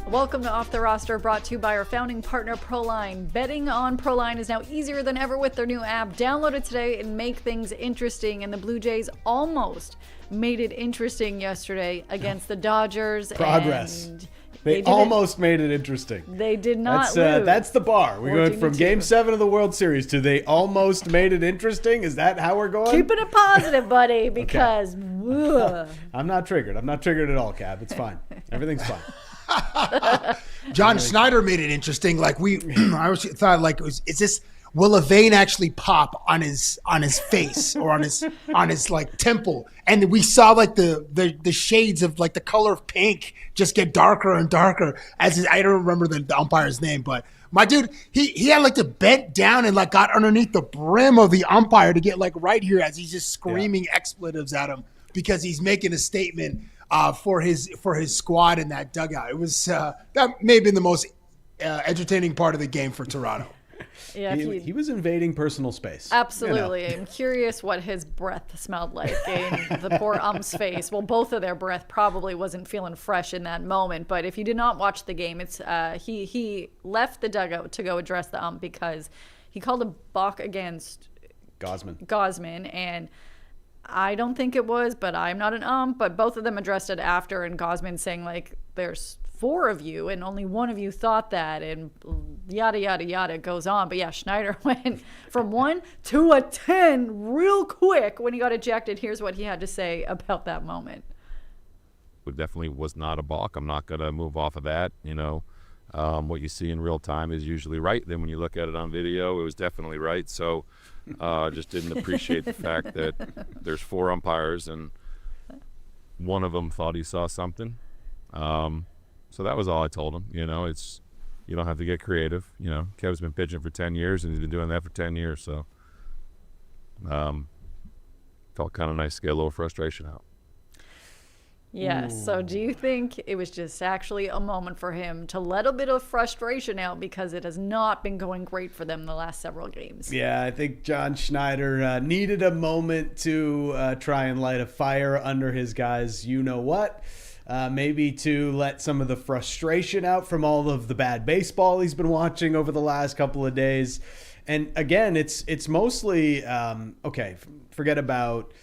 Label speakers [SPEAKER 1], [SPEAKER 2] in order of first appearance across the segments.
[SPEAKER 1] Welcome to Off the Roster, brought to you by our founding partner, ProLine. Betting on ProLine is now easier than ever with their new app. Download it today and make things interesting. And the Blue Jays almost made it interesting yesterday against the Dodgers.
[SPEAKER 2] Progress.
[SPEAKER 1] And
[SPEAKER 2] they almost made it interesting.
[SPEAKER 1] They did not lose.
[SPEAKER 2] That's the bar. We're going from Game 7 of the World Series to they almost made it interesting. Is that how we're going?
[SPEAKER 1] Keeping it positive, buddy, because
[SPEAKER 2] I'm not triggered. I'm not triggered at all, Cab. It's fine. Everything's fine.
[SPEAKER 3] John Schneider made it interesting. Like I always thought, like, is this, will a vein actually pop on his face or on his like temple? And we saw like the shades of like the color of pink just get darker and darker I don't remember the umpire's name, but my dude, he had like to bent down and like got underneath the brim of the umpire to get like right here as he's just screaming expletives at him because he's making a statement for his squad in that dugout. It was that may have been the most entertaining part of the game for Toronto.
[SPEAKER 1] Yeah,
[SPEAKER 2] he was invading personal space.
[SPEAKER 1] Absolutely.
[SPEAKER 2] You know.
[SPEAKER 1] I'm curious what his breath smelled like in the poor ump's face. Well, both of their breath probably wasn't feeling fresh in that moment. But if you did not watch the game, it's he left the dugout to go address the ump because he called a balk against Gausman, and I don't think it was, but I'm not an ump, but both of them addressed it after, and Gausman saying, like, there's 4 of you, and only one of you thought that, and yada, yada, yada goes on. But, yeah, Schneider went from 1 to a 10 real quick when he got ejected. Here's what he had to say about that moment.
[SPEAKER 4] It definitely was not a balk. I'm not going to move off of that. You know, what you see in real time is usually right. Then when you look at it on video, it was definitely right. So just didn't appreciate the fact that there's 4 umpires and one of them thought he saw something. So that was all I told him. You know, it's, you don't have to get creative. You know, Kev's been pitching for 10 years and he's been doing that for 10 years. So felt kind of nice to get a little frustration out.
[SPEAKER 1] Yes. So do you think it was just actually a moment for him to let a bit of frustration out because it has not been going great for them the last several games?
[SPEAKER 2] Yeah, I think John Schneider needed a moment to try and light a fire under his guys. You know what? Maybe to let some of the frustration out from all of the bad baseball he's been watching over the last couple of days. And again, it's mostly, okay, forget about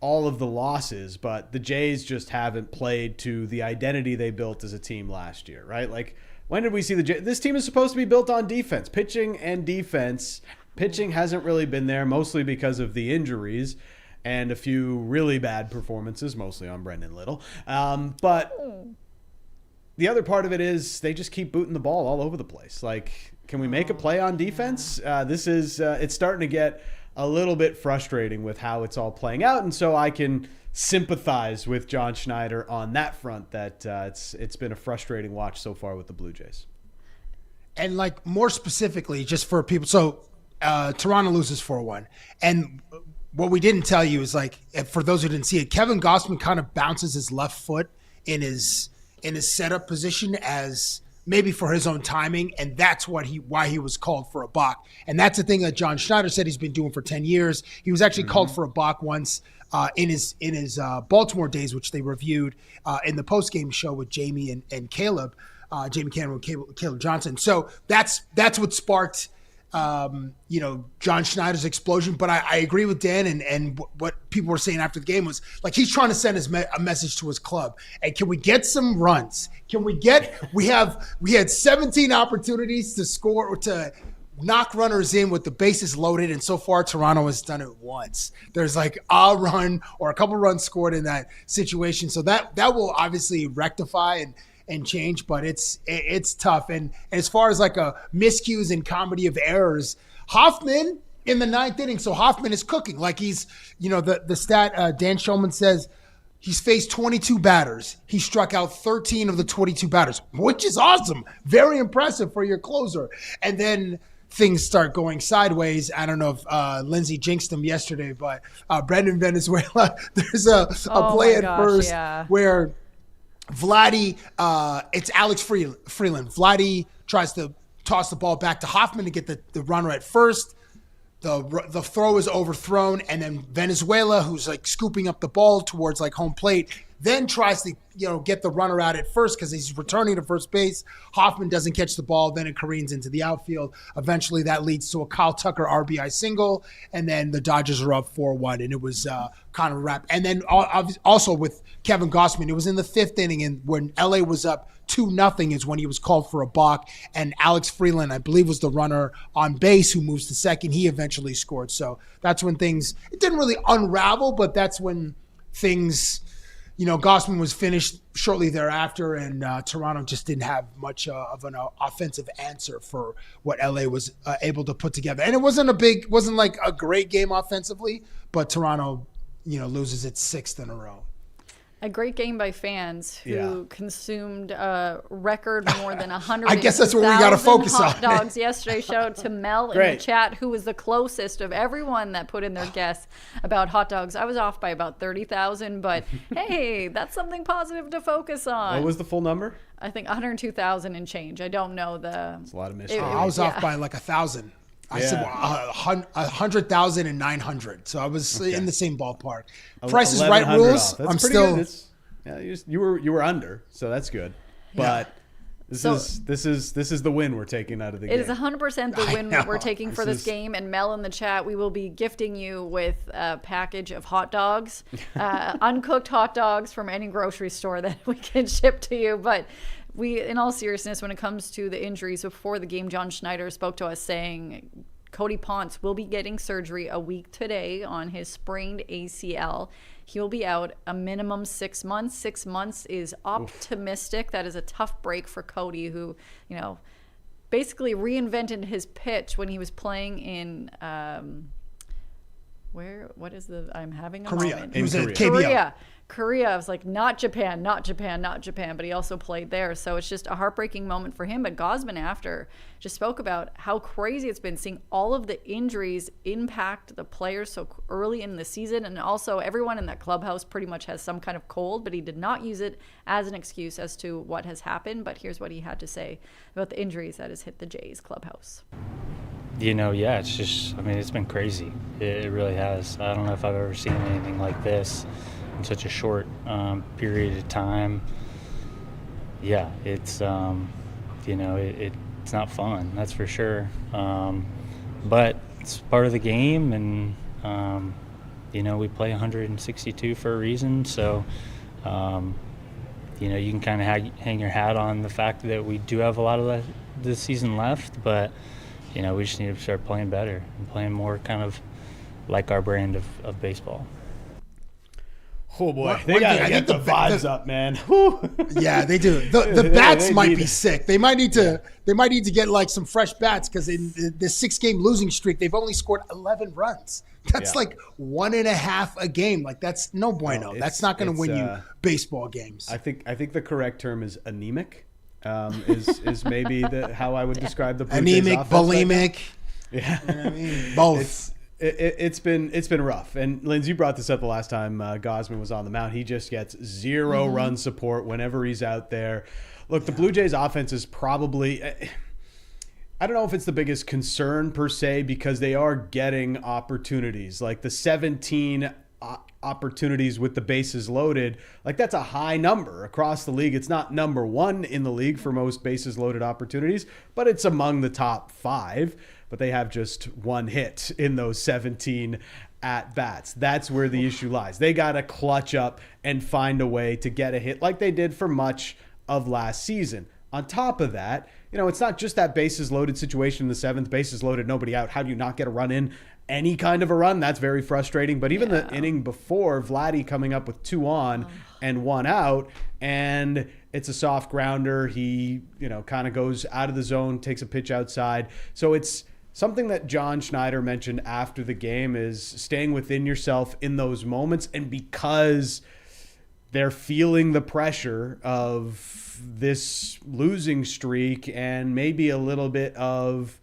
[SPEAKER 2] all of the losses, but the Jays just haven't played to the identity they built as a team last year, right? Like, when did we see the Jays? This team is supposed to be built on defense, pitching and defense. Pitching hasn't really been there, mostly because of the injuries and a few really bad performances, mostly on Brendan Little. But the other part of it is they just keep booting the ball all over the place. Like, can we make a play on defense? It's starting to get a little bit frustrating with how it's all playing out. And so I can sympathize with John Schneider on that front, that it's been a frustrating watch so far with the Blue Jays.
[SPEAKER 3] And like more specifically, just for people, so Toronto loses 4-1. And what we didn't tell you is, like, for those who didn't see it, Kevin Gausman kind of bounces his left foot in his setup position as maybe for his own timing, and that's why he was called for a balk. And that's the thing that John Schneider said he's been doing for 10 years. He was actually called for a balk once in his Baltimore days, which they reviewed in the postgame show with Jamie and Caleb, Jamie Cannon and Caleb Johnson. So that's what sparked John Schneider's explosion. But I agree with Dan, and what people were saying after the game was, like, he's trying to send a message to his club. And can we get some runs? We had 17 opportunities to score, or to knock runners in with the bases loaded, and so far Toronto has done it once. There's like a run or a couple runs scored in that situation. So that will obviously rectify and change, but it's tough. And as far as like a miscues and comedy of errors, Hoffman in the 9th inning. So Hoffman is cooking. Like, he's, the stat Dan Shulman says he's faced 22 batters. He struck out 13 of the 22 batters, which is awesome. Very impressive for your closer. And then things start going sideways. I don't know if Lindsay jinxed him yesterday, but Brendan Venezuela, there's a play at first where Vladdy, it's Alex Freeland. Vladdy tries to toss the ball back to Hoffman to get the runner at first. The throw is overthrown, and then Venezuela, who's like scooping up the ball towards like home plate, then tries to get the runner out at first because he's returning to first base. Hoffman doesn't catch the ball, then it careens into the outfield. Eventually, that leads to a Kyle Tucker RBI single, and then the Dodgers are up 4-1, and it was kind of a wrap. And then also with Kevin Gausman, it was in the 5th inning, and when LA was up 2-0 is when he was called for a balk, and Alex Freeland, I believe, was the runner on base who moves to second. He eventually scored. So that's when it didn't really unravel, but that's when things, Gausman was finished shortly thereafter, and Toronto just didn't have much of an offensive answer for what LA was able to put together. And it wasn't like a great game offensively, but Toronto, loses its 6th in a row.
[SPEAKER 1] A great game by fans who consumed a record more than 100.
[SPEAKER 3] I guess that's what we got to focus on.
[SPEAKER 1] Hot dogs yesterday. Shout out to Mel in the chat, who was the closest of everyone that put in their guess about hot dogs. I was off by about 30,000, but hey, that's something positive to focus on.
[SPEAKER 2] What was the full number?
[SPEAKER 1] I think 102,000 and change. I don't know
[SPEAKER 2] It's a lot of mystery.
[SPEAKER 3] I was off by like 1,000. I said 100,900. So I was in the same ballpark. Price is Right rules.
[SPEAKER 2] That's
[SPEAKER 3] I'm
[SPEAKER 2] still.
[SPEAKER 3] Good.
[SPEAKER 2] You were under, so that's good. But this is the win we're taking out of the game.
[SPEAKER 1] It is 100% the win we're taking for this game. And Mel in the chat, we will be gifting you with a package of hot dogs, uncooked hot dogs from any grocery store that we can ship to you. But in all seriousness, when it comes to the injuries, before the game, John Schneider spoke to us saying Cody Ponce will be getting surgery a week today on his sprained ACL. He will be out a minimum 6 months. 6 months is optimistic. Oof. That is a tough break for Cody, who, basically reinvented his pitch when he was playing in I'm having a
[SPEAKER 3] Korea.
[SPEAKER 1] moment.
[SPEAKER 3] He was at
[SPEAKER 1] Korea. I was like, not Japan, but he also played there. So it's just a heartbreaking moment for him. But Gausman after just spoke about how crazy it's been seeing all of the injuries impact the players so early in the season. And also everyone in that clubhouse pretty much has some kind of cold, but he did not use it as an excuse as to what has happened. But here's what he had to say about the injuries that has hit the Jays clubhouse.
[SPEAKER 5] It's just, it's been crazy. It really has. I don't know if I've ever seen anything like this in such a short period of time. It's it's not fun, that's for sure. But it's part of the game, and we play 162 for a reason. So you can kind of hang your hat on the fact that we do have a lot of the season left, but we just need to start playing better and playing more kind of like our brand of baseball.
[SPEAKER 2] Oh boy, they gotta get the vibes up, man.
[SPEAKER 3] Yeah, they do. The bats might be sick. They might need to get like some fresh bats, because in the 6-game losing streak, they've only scored 11 runs. That's like 1.5 a game. Like, that's no bueno. That's not going to win you baseball games.
[SPEAKER 2] I think the correct term is anemic. Is maybe how I would describe the Blue Jays
[SPEAKER 3] anemic,
[SPEAKER 2] offense
[SPEAKER 3] bulimic.
[SPEAKER 2] Yeah,
[SPEAKER 3] both.
[SPEAKER 2] It's been rough. And Lindsay, you brought this up the last time Gausman was on the mound. He just gets zero run support whenever he's out there. Look, the Blue Jays offense is probably, I don't know if it's the biggest concern per se, because they are getting opportunities. Like the 17 opportunities with the bases loaded, like that's a high number across the league. It's not number one in the league for most bases loaded opportunities, but it's among the top 5. But they have just one hit in those 17 at-bats. That's where the issue lies. They got to clutch up and find a way to get a hit like they did for much of last season. On top of that, it's not just that bases loaded situation in the 7th, bases loaded, nobody out. How do you not get a run in? Any kind of a run, that's very frustrating. But even the inning before, Vladdy coming up with 2 on and 1 out, and it's a soft grounder. He, kind of goes out of the zone, takes a pitch outside. So it's something that John Schneider mentioned after the game, is staying within yourself in those moments. And because they're feeling the pressure of this losing streak and maybe a little bit of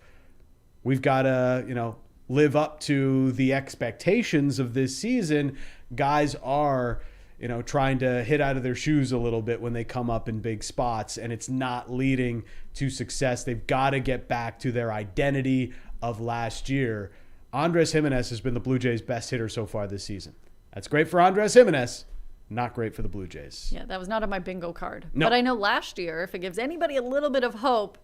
[SPEAKER 2] we've got to, live up to the expectations of this season, guys are, trying to hit out of their shoes a little bit when they come up in big spots, and it's not leading to success. They've got to get back to their identity of last year. Andres Gimenez has been the Blue Jays' best hitter so far this season. That's great for Andres Gimenez. Not great for the Blue Jays.
[SPEAKER 1] Yeah, that was not on my bingo card.
[SPEAKER 2] No.
[SPEAKER 1] But I know last year, if it gives anybody a little bit of hope,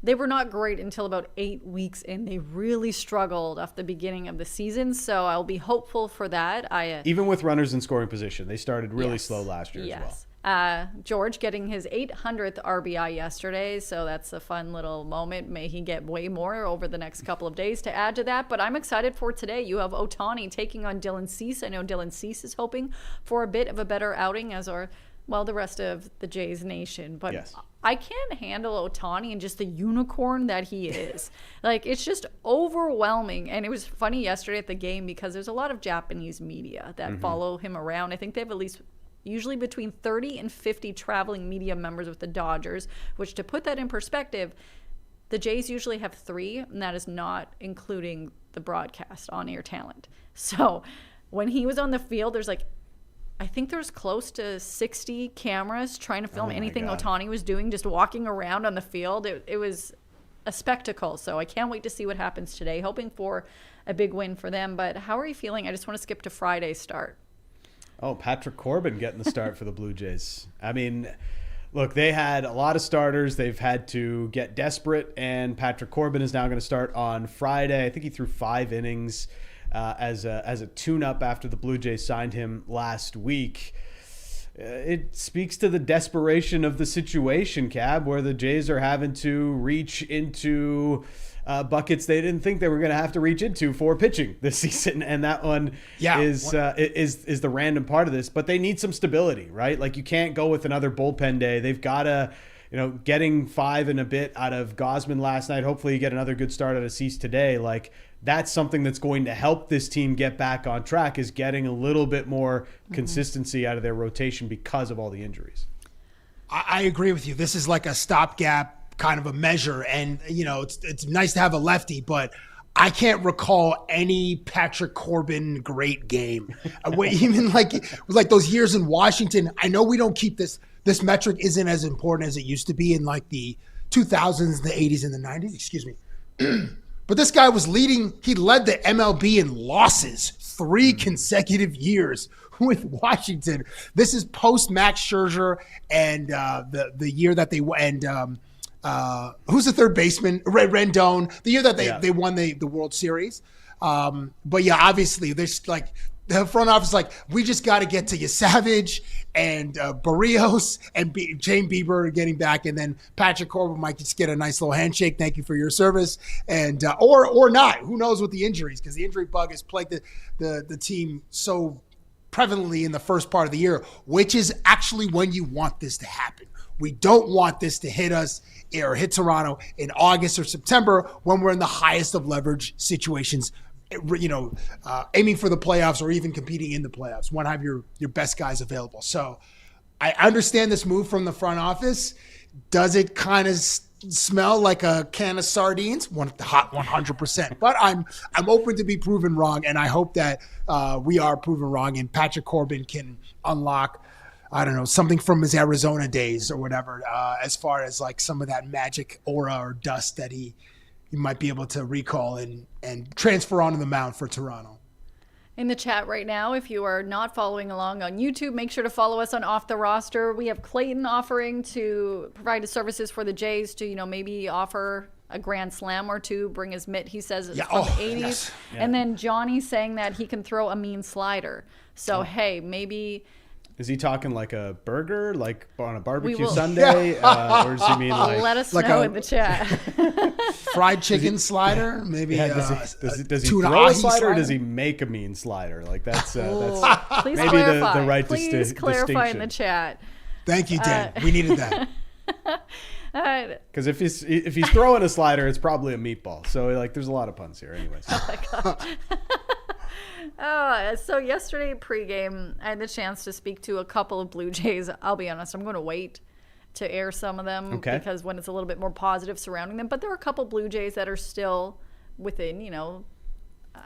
[SPEAKER 1] they were not great until about 8 weeks in. They really struggled off the beginning of the season, so I'll be hopeful for that.
[SPEAKER 2] Even with runners in scoring position, they started really slow last year as well.
[SPEAKER 1] George getting his 800th RBI yesterday, so that's a fun little moment. May he get way more over the next couple of days to add to that, but I'm excited for today. You have Ohtani taking on Dylan Cease. I know Dylan Cease is hoping for a bit of a better outing as the rest of the Jays nation, but
[SPEAKER 2] yes.
[SPEAKER 1] I can't handle Ohtani and just the unicorn that he is. It's just overwhelming. And it was funny yesterday at the game because there's a lot of Japanese media that follow him around. I think they have at least usually between 30 and 50 traveling media members with the Dodgers, which, to put that in perspective, the Jays usually have 3, and that is not including the broadcast on-air talent. So when he was on the field, I think there's close to 60 cameras trying to film anything Ohtani was doing, just walking around on the field. It was a spectacle. So I can't wait to see what happens today, hoping for a big win for them. But how are you feeling? I just want to skip to Friday's start.
[SPEAKER 2] Oh, Patrick Corbin getting the start for the Blue Jays. I mean, look, they had a lot of starters. They've had to get desperate, and Patrick Corbin is now going to start on Friday. I think he threw 5 innings. As a tune-up after the Blue Jays signed him last week. It speaks to the desperation of the situation, Cab, where the Jays are having to reach into buckets they didn't think they were going to have to reach into for pitching this season, and that one is the random part of this. But they need some stability, right? You can't go with another bullpen day. They've got to, getting 5 and a bit out of Gausman last night. Hopefully, you get another good start out of Cease today. That's something that's going to help this team get back on track, is getting a little bit more consistency out of their rotation because of all the injuries.
[SPEAKER 3] I agree with you. This is like a stopgap kind of a measure. And, it's nice to have a lefty, but I can't recall any Patrick Corbin great game. Even like those years in Washington, I know we don't keep this metric isn't as important as it used to be in the 2000s, the 80s, and the 90s. Excuse me. But this guy he led the MLB in losses 3 consecutive years with Washington. This is post Max Scherzer and the year that they who's the third baseman? Rendon. The year that they won the World Series. But yeah, obviously there's the front office we just got to get to you, Savage and Barrios and Jane Bieber getting back, and then Patrick Corbin might just get a nice little handshake. Thank you for your service, and or not. Who knows with the injuries, because the injury bug has plagued the team so prevalently in the first part of the year, which is actually when you want this to happen. We don't want this to hit us or hit Toronto in August or September when we're in the highest of leverage situations, aiming for the playoffs or even competing in the playoffs. Want to have your best guys available. So I understand this move from the front office. Does it kind of smell like a can of sardines? 100%. But I'm open to be proven wrong, and I hope that we are proven wrong and Patrick Corbin can unlock, I don't know, something from his Arizona days or whatever, as far as some of that magic aura or dust that he might be able to recall and transfer onto the mound for Toronto.
[SPEAKER 1] In the chat right now, if you are not following along on YouTube, make sure to follow us on Off the Roster. We have Clayton offering to provide his services for the Jays to, maybe offer a grand slam or 2, bring his mitt, he says, from the 80s. Yes. Yeah. And then Johnny saying that he can throw a mean slider. So, hey, maybe...
[SPEAKER 2] Is he talking like a burger, like on a barbecue Sunday? Or does he mean
[SPEAKER 1] let us know in the chat.
[SPEAKER 3] Fried chicken slider? Maybe
[SPEAKER 2] does he throw a slider, or does he make a mean slider? That's
[SPEAKER 1] please
[SPEAKER 2] maybe
[SPEAKER 1] clarify.
[SPEAKER 2] the right
[SPEAKER 1] Please clarify in the chat.
[SPEAKER 3] Thank you, Dan. We needed that.
[SPEAKER 2] Because if he's throwing a slider, it's probably a meatball. So there's a lot of puns here, anyways.
[SPEAKER 1] Oh my God. So yesterday pregame, I had the chance to speak to a couple of Blue Jays. I'll be honest, I'm going to wait to air some of them because when it's a little bit more positive surrounding them. But there are a couple Blue Jays that are still within,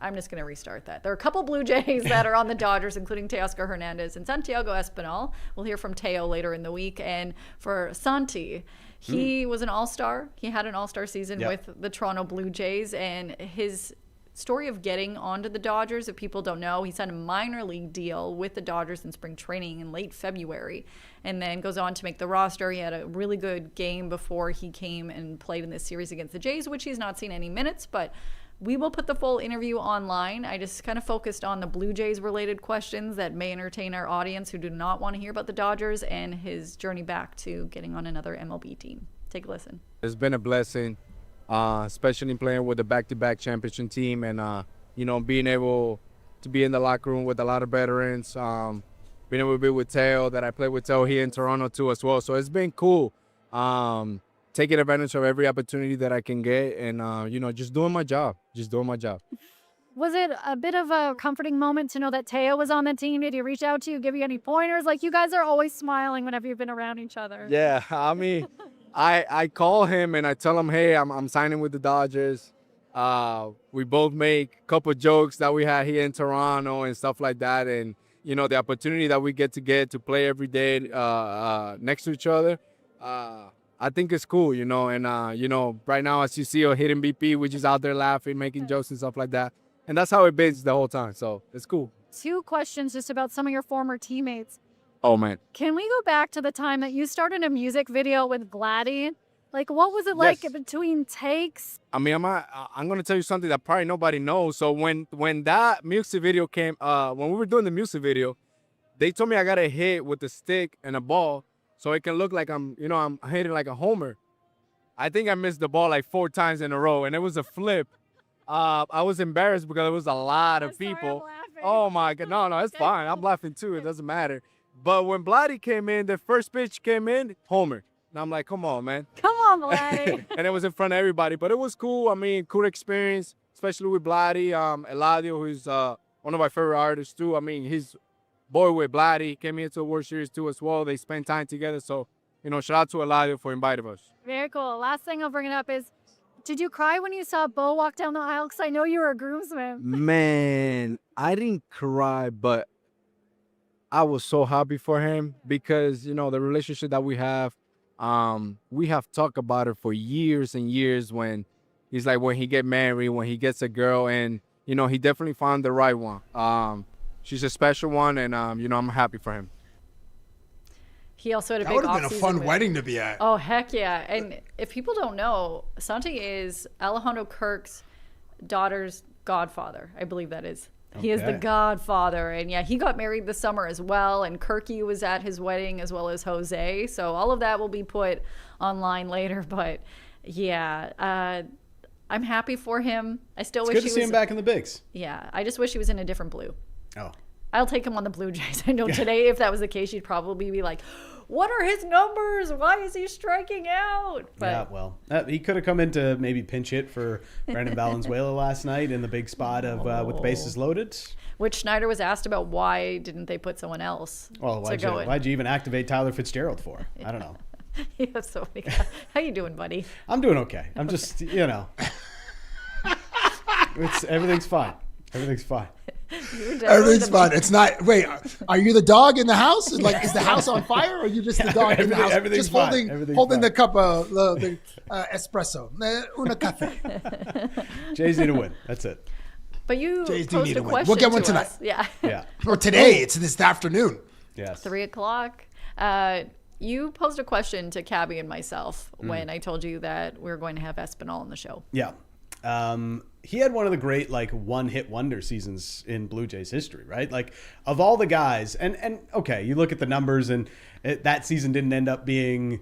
[SPEAKER 1] I'm just going to restart that. There are a couple Blue Jays that are on the Dodgers, including Teoscar Hernandez and Santiago Espinal. We'll hear from Teo later in the week. And for Santi, he was an all-star. He had an all-star season with the Toronto Blue Jays. And his story of getting onto the Dodgers, if people don't know, he signed a minor league deal with the Dodgers in spring training in late February and then goes on to make the roster. He had a really good game before he came and played in this series against the Jays, which he's not seen any minutes, but we will put the full interview online. I just kind of focused on the Blue Jays related questions that may entertain our audience who do not want to hear about the Dodgers and his journey back to getting on another MLB team. Take a listen.
[SPEAKER 6] It's been a blessing, especially playing with the back-to-back championship team and, being able to be in the locker room with a lot of veterans, being able to be with Teo, that I played with Teo here in Toronto too as well. So it's been cool. Taking advantage of every opportunity that I can get and, just doing my job.
[SPEAKER 7] Was it a bit of a comforting moment to know that Teo was on the team? Did he reach out to you, give you any pointers? Like, you guys are always smiling whenever you've been around each other.
[SPEAKER 6] Yeah, I mean, I call him and I tell him, hey, I'm signing with the Dodgers. We both make a couple jokes that we had here in Toronto and stuff like that. And, the opportunity that we get to play every day next to each other, I think it's cool, and, right now, as you see, a hidden BP, we're just out there laughing, making jokes and stuff like that. And that's how it been the whole time. So it's cool.
[SPEAKER 7] 2 questions just about some of your former teammates.
[SPEAKER 6] Oh, man.
[SPEAKER 7] Can we go back to the time that you started a music video with Vladdy? Like, what was it like between takes?
[SPEAKER 6] I mean, I'm going to tell you something that probably nobody knows. So when that music video came, when we were doing the music video, they told me I got to hit with a stick and a ball so it can look like I'm hitting like a homer. I think I missed the ball like 4 times in a row, and it was a flip. I was embarrassed because there was a lot of people. Oh, my God. No, it's fine. I'm laughing, too. It doesn't matter. But when Vladdy came in, the first pitch came in, homer. And I'm like, come on, man.
[SPEAKER 7] Come on, Vladdy.
[SPEAKER 6] And it was in front of everybody. But it was cool. I mean, cool experience, especially with Vladdy. Eladio, who's one of my favorite artists, too. I mean, he's boy with Vladdy. Came here to the World Series, too, as well. They spent time together. So, shout out to Eladio for inviting us.
[SPEAKER 7] Very cool. Last thing I'll bring it up is, did you cry when you saw Bo walk down the aisle? Because I know you were a groomsman.
[SPEAKER 6] Man, I didn't cry, but I was so happy for him because, the relationship that we have talked about it for years and years when he's like, when he get married, when he gets a girl, and, he definitely found the right one. She's a special one, and, I'm happy for him.
[SPEAKER 1] He also had a
[SPEAKER 3] That
[SPEAKER 1] big
[SPEAKER 3] would have been a
[SPEAKER 1] offseason
[SPEAKER 3] fun
[SPEAKER 1] with-
[SPEAKER 3] wedding to be at.
[SPEAKER 1] Oh, heck yeah. And if people don't know, Santi is Alejandro Kirk's daughter's godfather. I believe that is. He is the godfather. And yeah, he got married this summer as well. And Kirky was at his wedding as well as Jose. So all of that will be put online later. But yeah, I'm happy for him. I still wish
[SPEAKER 2] Good to see him back in the bigs.
[SPEAKER 1] Yeah, I just wish he was in a different blue.
[SPEAKER 2] Oh.
[SPEAKER 1] I'll take him on the Blue Jays. I know today, if that was the case, you'd probably be like, what are his numbers? Why is he striking out? But
[SPEAKER 2] Yeah, well, he could have come in to maybe pinch hit for Brandon Valenzuela last night in the big spot of with the bases loaded.
[SPEAKER 1] which Schneider was asked about why didn't they put someone else
[SPEAKER 2] Well,
[SPEAKER 1] to go in.
[SPEAKER 2] why'd you even activate Tyler Fitzgerald for? I don't know.
[SPEAKER 1] You have so many. How you doing, buddy?
[SPEAKER 2] I'm doing okay. I'm just, everything's fine. Everything's fine.
[SPEAKER 3] Everything's fine. It's not. Wait, are you the dog in the house? Like, is the house on fire, or are you just the dog in the house?
[SPEAKER 2] Everything's
[SPEAKER 3] Just
[SPEAKER 2] fine.
[SPEAKER 3] holding the cup of the espresso, una cafe.
[SPEAKER 2] Jays need a win. That's it.
[SPEAKER 1] But you
[SPEAKER 3] Jays do
[SPEAKER 1] posed
[SPEAKER 3] need
[SPEAKER 1] a
[SPEAKER 3] a win.
[SPEAKER 1] question
[SPEAKER 3] We'll get one
[SPEAKER 1] to
[SPEAKER 3] tonight.
[SPEAKER 1] us. Yeah.
[SPEAKER 2] Yeah.
[SPEAKER 3] Or today, it's this afternoon.
[SPEAKER 2] Yes.
[SPEAKER 1] 3:00. You posed a question to Cabbie and myself when I told you that we were going to have Espinal on the show.
[SPEAKER 2] Yeah. He had one of the great one-hit wonder seasons in Blue Jays history, right? Like, of all the guys, and okay, you look at the numbers, and that season didn't end up being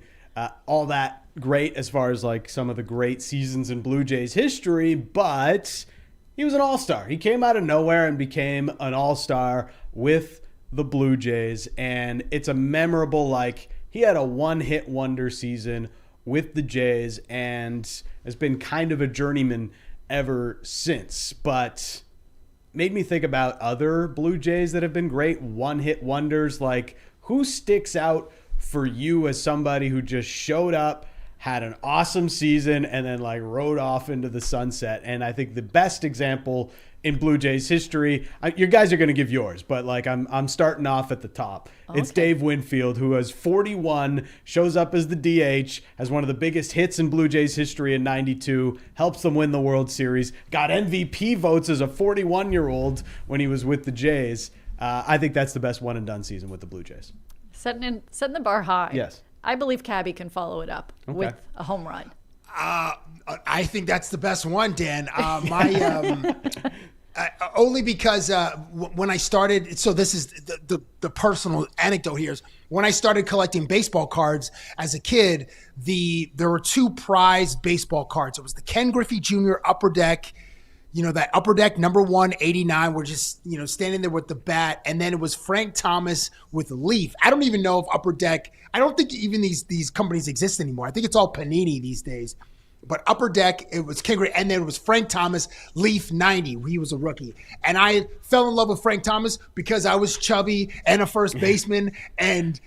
[SPEAKER 2] all that great as far as some of the great seasons in Blue Jays history, but he was an all-star. He came out of nowhere and became an all-star with the Blue Jays, and it's a memorable, he had a one-hit wonder season with the Jays and has been kind of a journeyman ever since. But made me think about other Blue Jays that have been great one-hit wonders. Who sticks out for you as somebody who just showed up had an awesome season and then like rode off into the sunset. And I think the best example in Blue Jays history, you guys are going to give yours, but like I'm starting off at the top. Okay. It's Dave Winfield, who has 41, shows up as the DH, has one of the biggest hits in Blue Jays history in 92, helps them win the World Series, got MVP votes as a 41-year-old when he was with the Jays. I think that's the best one and done season with the Blue Jays. Setting
[SPEAKER 1] the bar high.
[SPEAKER 2] Yes.
[SPEAKER 1] I believe Cabbie can follow it up with a home run.
[SPEAKER 3] I think that's the best one, Dan. Only because when I started, so this is the personal anecdote here is when I started collecting baseball cards as a kid, there were 2 prized baseball cards. It was the Ken Griffey Jr. Upper Deck, that Upper Deck number 189. We're just, standing there with the bat. And then it was Frank Thomas with Leaf. I don't even know if Upper Deck, I don't think even these companies exist anymore. I think it's all Panini these days. But Upper Deck, it was Ken Griffey, and then it was Frank Thomas, Leaf 90. He was a rookie. And I fell in love with Frank Thomas because I was chubby and a first baseman. And,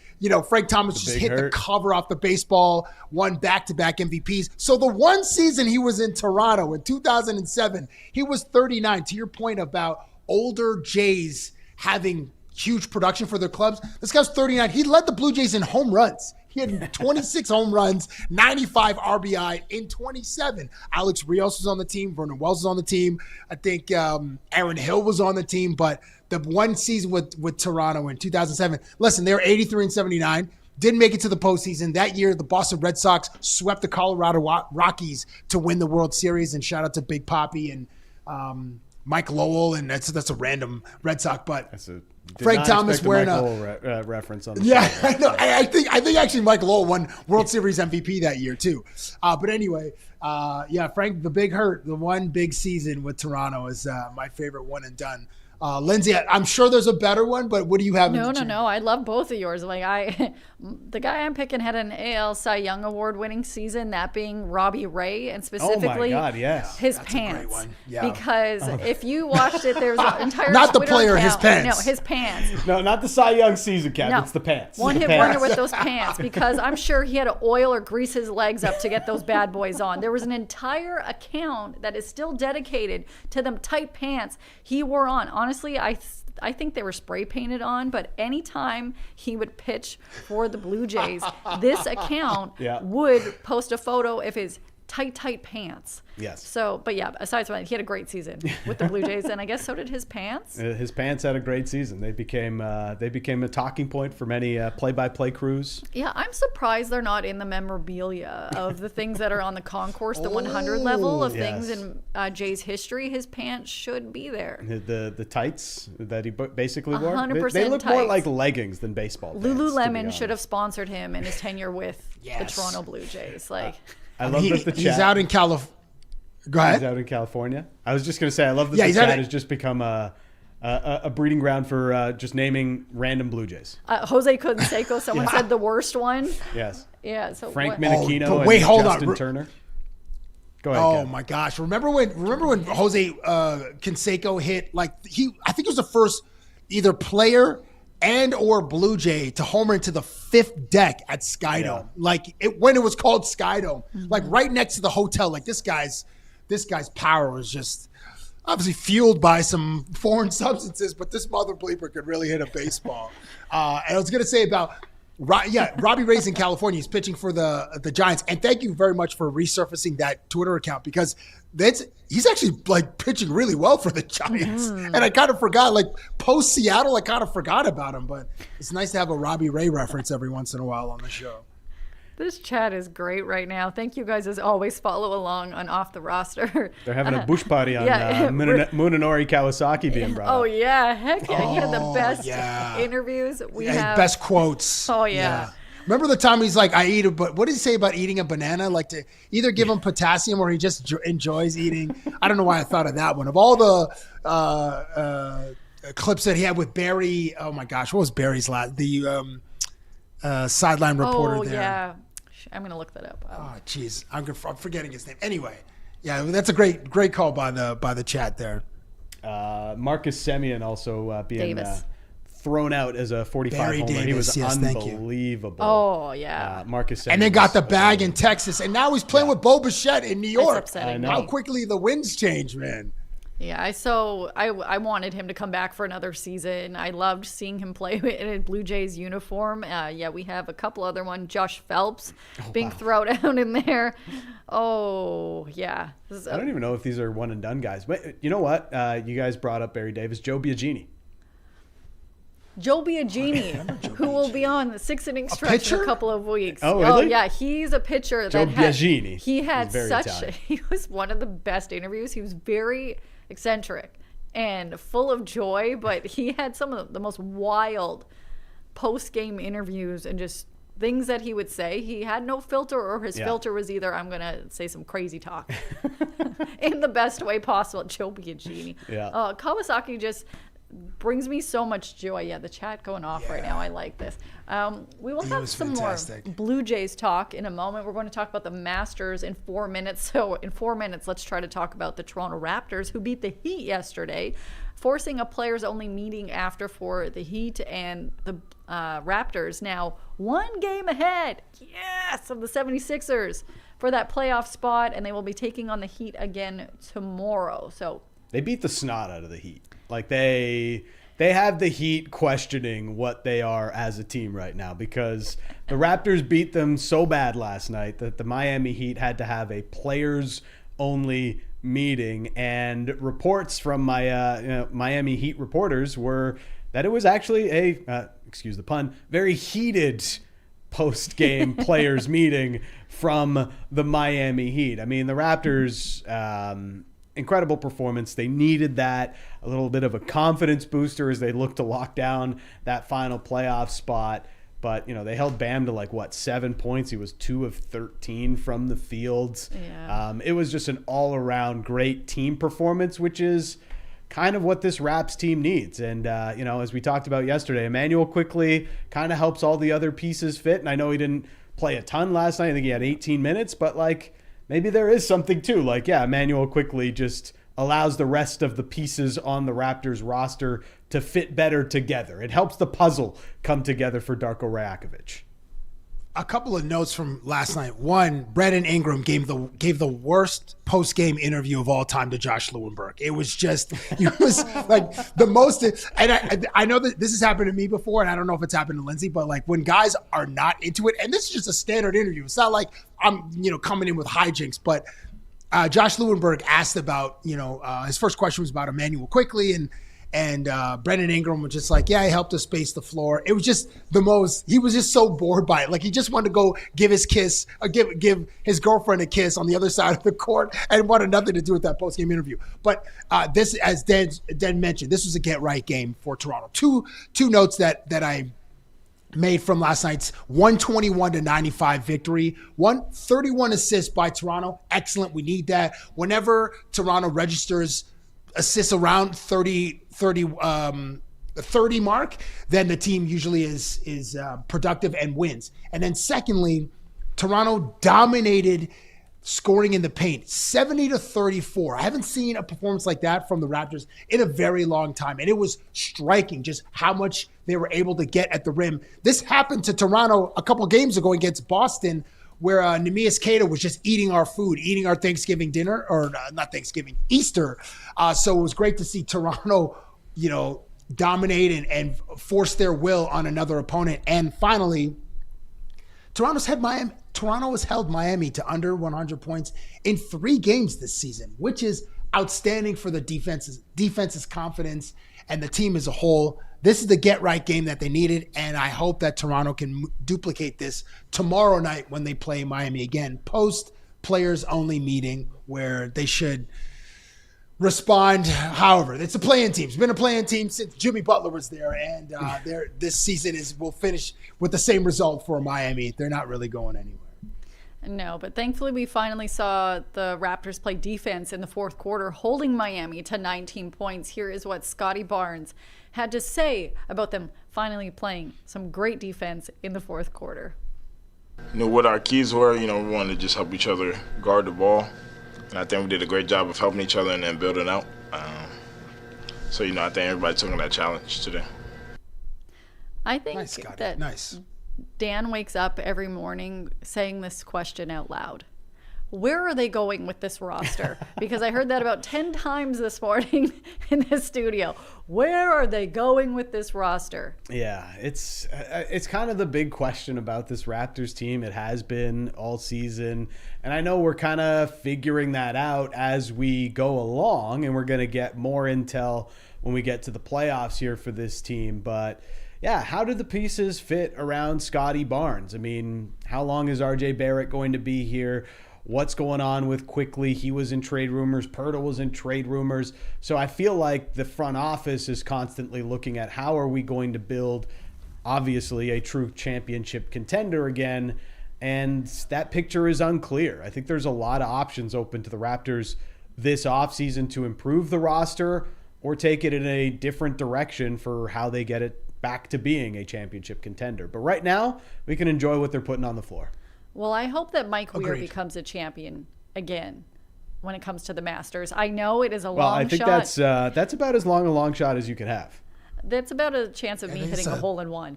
[SPEAKER 3] Frank Thomas just hit the cover off the baseball, won back-to-back MVPs. So the one season he was in Toronto in 2007, he was 39. To your point about older Jays having huge production for their clubs, this guy's 39. He led the Blue Jays in home runs. He had 26 home runs, 95 RBI in 27. Alex Rios was on the team. Vernon Wells was on the team. I think Aaron Hill was on the team. But the one season with Toronto in 2007, listen, they were 83-79. Didn't make it to the postseason. That year, the Boston Red Sox swept the Colorado Rockies to win the World Series. And shout out to Big Papi and Mike Lowell. And that's a random Red Sox. But Frank Thomas wearing a
[SPEAKER 2] reference on the
[SPEAKER 3] show.
[SPEAKER 2] I
[SPEAKER 3] know. I think actually Mike Lowell won World Series MVP that year too. But anyway, Frank, the Big Hurt, the one big season with Toronto is my favorite one and done. Lindsay, I'm sure there's a better one, but what do you have?
[SPEAKER 1] No. I love both of yours. Like the guy I'm picking had an AL Cy Young Award winning season, that being Robbie Ray, and specifically his
[SPEAKER 3] That's
[SPEAKER 1] pants.
[SPEAKER 3] A great one. Yeah.
[SPEAKER 1] Because if you watched it, there's an entire
[SPEAKER 3] not
[SPEAKER 1] Twitter
[SPEAKER 3] the player,
[SPEAKER 1] account.
[SPEAKER 3] his pants.
[SPEAKER 1] No, his pants.
[SPEAKER 2] No, not the Cy Young season, Cap.
[SPEAKER 1] No.
[SPEAKER 2] It's the pants.
[SPEAKER 1] One hit wonder with those pants, because I'm sure he had to oil or grease his legs up to get those bad boys on. There was an entire account that is still dedicated to them tight pants he wore on. Honestly, I think they were spray painted on, but anytime he would pitch for the Blue Jays, this account would post a photo of his tight pants.
[SPEAKER 2] Yes.
[SPEAKER 1] So, but yeah, aside from that, he had a great season with the Blue Jays, and I guess so did his pants.
[SPEAKER 2] His pants had a great season. They became a talking point for many play-by-play crews.
[SPEAKER 1] Yeah, I'm surprised they're not in the memorabilia of the things that are on the concourse, the 100 level of things in Jay's history. His pants should be there.
[SPEAKER 2] The tights that he basically wore.
[SPEAKER 1] 100%
[SPEAKER 2] they look
[SPEAKER 1] tights.
[SPEAKER 2] more like leggings than baseball pants.
[SPEAKER 1] Lululemon should have sponsored him in his tenure with the Toronto Blue Jays.
[SPEAKER 2] I love that the chat.
[SPEAKER 3] He's out in California. Go ahead.
[SPEAKER 2] He's out in California. I was just going to say, I love that the chat has just become a breeding ground for just naming random Blue Jays.
[SPEAKER 1] Jose Canseco, someone said the worst one.
[SPEAKER 2] Yes.
[SPEAKER 1] Yeah. So
[SPEAKER 2] Frank Menachino
[SPEAKER 3] wait,
[SPEAKER 2] and
[SPEAKER 3] hold
[SPEAKER 2] Justin
[SPEAKER 3] on.
[SPEAKER 2] Turner. Go ahead.
[SPEAKER 3] Oh my gosh! Remember when Jose Canseco hit I think it was the first either player and or Blue Jay to homer into the 5th deck at Skydome, when it was called Skydome, right next to the hotel. This guy's power was just obviously fueled by some foreign substances, but this mother bleeper could really hit a baseball. And I was gonna say about Robbie Ray's in California. He's pitching for the Giants, and thank you very much for resurfacing that Twitter account, because he's actually pitching really well for the Giants. And I kind of forgot, post Seattle, I kind of forgot about him, but it's nice to have a Robbie Ray reference every once in a while on the show.
[SPEAKER 1] This chat is great right now. Thank you guys, as always. Follow along on Off the Roster.
[SPEAKER 2] They're having a bush party on Munenori Kawasaki being brought up.
[SPEAKER 1] Oh, yeah. Heck yeah. He had the best interviews.
[SPEAKER 3] Best quotes.
[SPEAKER 1] Oh, yeah.
[SPEAKER 3] Remember the time he's like, but what did he say about eating a banana? To either give him potassium or he just enjoys eating. I don't know why I thought of that one. Of all the clips that he had with Barry, oh my gosh, what was Barry's last? The sideline reporter there.
[SPEAKER 1] Oh, yeah. I'm going to look that up.
[SPEAKER 3] Oh, jeez. I'm forgetting his name. Anyway, yeah, that's a great call by the chat there.
[SPEAKER 2] Marcus Semien also being thrown out as a 45
[SPEAKER 3] Barry
[SPEAKER 2] homer.
[SPEAKER 3] Davis,
[SPEAKER 2] He was
[SPEAKER 3] yes, thank you.
[SPEAKER 2] unbelievable.
[SPEAKER 1] Oh, yeah.
[SPEAKER 2] Marcus
[SPEAKER 3] And they
[SPEAKER 2] Simmons
[SPEAKER 3] got the
[SPEAKER 2] was
[SPEAKER 3] bag in
[SPEAKER 2] unbelievable.
[SPEAKER 3] Texas, and now he's playing with Bo Bichette in New York.
[SPEAKER 1] upsetting.
[SPEAKER 2] I
[SPEAKER 3] How
[SPEAKER 2] know.
[SPEAKER 3] quickly the winds change, man.
[SPEAKER 1] Yeah, I wanted him to come back for another season. I loved seeing him play in a Blue Jays uniform. We have a couple other ones. Josh Phelps being thrown out in there. Oh, yeah.
[SPEAKER 2] I don't even know if these are one and done guys. But you know what? You guys brought up Barry Davis. Joe Biagini.
[SPEAKER 1] Joe Biagini, who will be on the 6-inning stretch
[SPEAKER 3] pitcher?
[SPEAKER 1] in a couple of weeks.
[SPEAKER 2] Oh, really?
[SPEAKER 1] yeah, he's a pitcher.
[SPEAKER 2] Joe
[SPEAKER 1] that had,
[SPEAKER 2] Biagini.
[SPEAKER 1] He had
[SPEAKER 2] He's very
[SPEAKER 1] such.
[SPEAKER 2] Italian.
[SPEAKER 1] He was one of the best interviews. He was very eccentric and full of joy, but he had some of the most wild post-game interviews and just things that he would say. He had no filter, or his filter was either, I'm going to say some crazy talk in the best way possible. Joe Biagini.
[SPEAKER 2] Yeah.
[SPEAKER 1] Kawasaki just brings me so much joy. Yeah, the chat going off right now. I like this. We will have
[SPEAKER 3] was
[SPEAKER 1] some
[SPEAKER 3] fantastic.
[SPEAKER 1] more Blue Jays talk in a moment. We're going to talk about the Masters in 4 minutes. So in 4 minutes, let's try to talk about the Toronto Raptors, who beat the Heat yesterday, forcing a players-only meeting after for the Heat and the Raptors. Now 1 game ahead, yes, of the 76ers for that playoff spot, and they will be taking on the Heat again tomorrow. So
[SPEAKER 2] They beat the snot out of the Heat. Like they have the Heat questioning what they are as a team right now, because the Raptors beat them so bad last night that the Miami Heat had to have a players only meeting, and reports from my Miami Heat reporters were that it was actually a excuse the pun, very heated post-game players meeting from the Miami Heat. I mean, the Raptors, incredible performance. They needed that, a little bit of a confidence booster as they look to lock down that final playoff spot. But, they held Bam to 7 points. He was 2 of 13 from the field.
[SPEAKER 1] Yeah.
[SPEAKER 2] It was just an all-around great team performance, which is kind of what this Raps team needs. And, as we talked about yesterday, Emmanuel Quickley kind of helps all the other pieces fit. And I know he didn't play a ton last night. I think he had 18 minutes, but maybe there is something too. Emmanuel Quickley just allows the rest of the pieces on the Raptors roster to fit better together. It helps the puzzle come together for Darko Rajakovic.
[SPEAKER 3] A couple of notes from last night. One, Brandon Ingram gave the worst post-game interview of all time to Josh Lewenberg. It was the most, and I know that this has happened to me before, and I don't know if it's happened to Lindsay, but when guys are not into it, and this is just a standard interview. It's not like I'm, coming in with hijinks, but Josh Lewenberg asked about, his first question was about Emmanuel Quickley, and Brandon Ingram was just he helped us space the floor. It was just he was just so bored by it. He just wanted to go give his kiss, give his girlfriend a kiss on the other side of the court, and wanted nothing to do with that post-game interview. But this, as Dan mentioned, this was a get-right game for Toronto. Two notes that I made from last night's 121-95 victory. 31 assists by Toronto. Excellent. We need that. Whenever Toronto registers assists around 30 mark, then the team usually is productive and wins. And then secondly, Toronto dominated scoring in the paint, 70-34. I haven't seen a performance like that from the Raptors in a very long time. And it was striking just how much they were able to get at the rim. This happened to Toronto a couple games ago against Boston, where Neemias Queta was just eating our food, eating our Thanksgiving dinner, or not Thanksgiving, Easter. So it was great to see Toronto, dominate and force their will on another opponent. And finally, Toronto has held Miami to under 100 points in 3 games this season, which is outstanding for the defense's confidence and the team as a whole. This is the get-right game that they needed, and I hope that Toronto can duplicate this tomorrow night when they play Miami again, post-players-only meeting where they should respond. However, it's a play-in team. It's been a play-in team since Jimmy Butler was there, and this season will finish with the same result for Miami. They're not really going anywhere.
[SPEAKER 1] No, but thankfully we finally saw the Raptors play defense in the fourth quarter, holding Miami to 19 points. Here is what Scottie Barnes had to say about them finally playing some great defense in the fourth quarter.
[SPEAKER 8] What our keys were, we wanted to just help each other guard the ball. And I think we did a great job of helping each other and then building out. So, I think everybody took on that challenge today.
[SPEAKER 1] I think
[SPEAKER 3] Nice, Scottie.
[SPEAKER 1] that
[SPEAKER 3] Nice.
[SPEAKER 1] Dan wakes up every morning saying this question out loud. Where are they going with this roster? Because I heard that about 10 times this morning in the studio. Where are they going with this roster?
[SPEAKER 2] Yeah, it's kind of the big question about this Raptors team. It has been all season. And I know we're kind of figuring that out as we go along, and we're going to get more intel when we get to the playoffs here for this team. But yeah, how do the pieces fit around Scottie Barnes? I mean, how long is RJ Barrett going to be here? What's going on with Quickly? He was in trade rumors. Pirtle was in trade rumors. So I feel like the front office is constantly looking at how are we going to build, obviously, a true championship contender again. And that picture is unclear. I think there's a lot of options open to the Raptors this offseason to improve the roster or take it in a different direction for how they get it back to being a championship contender. But right now, we can enjoy what they're putting on the floor.
[SPEAKER 1] Well, I hope that Mike Weir
[SPEAKER 3] Agreed.
[SPEAKER 1] becomes a champion again when it comes to the Masters. I know it is a
[SPEAKER 2] Well,
[SPEAKER 1] long
[SPEAKER 2] I think
[SPEAKER 1] shot.
[SPEAKER 2] that's about as long a long shot as you can have.
[SPEAKER 1] That's about a chance of me
[SPEAKER 3] think
[SPEAKER 1] hitting
[SPEAKER 3] so.
[SPEAKER 1] a hole in one.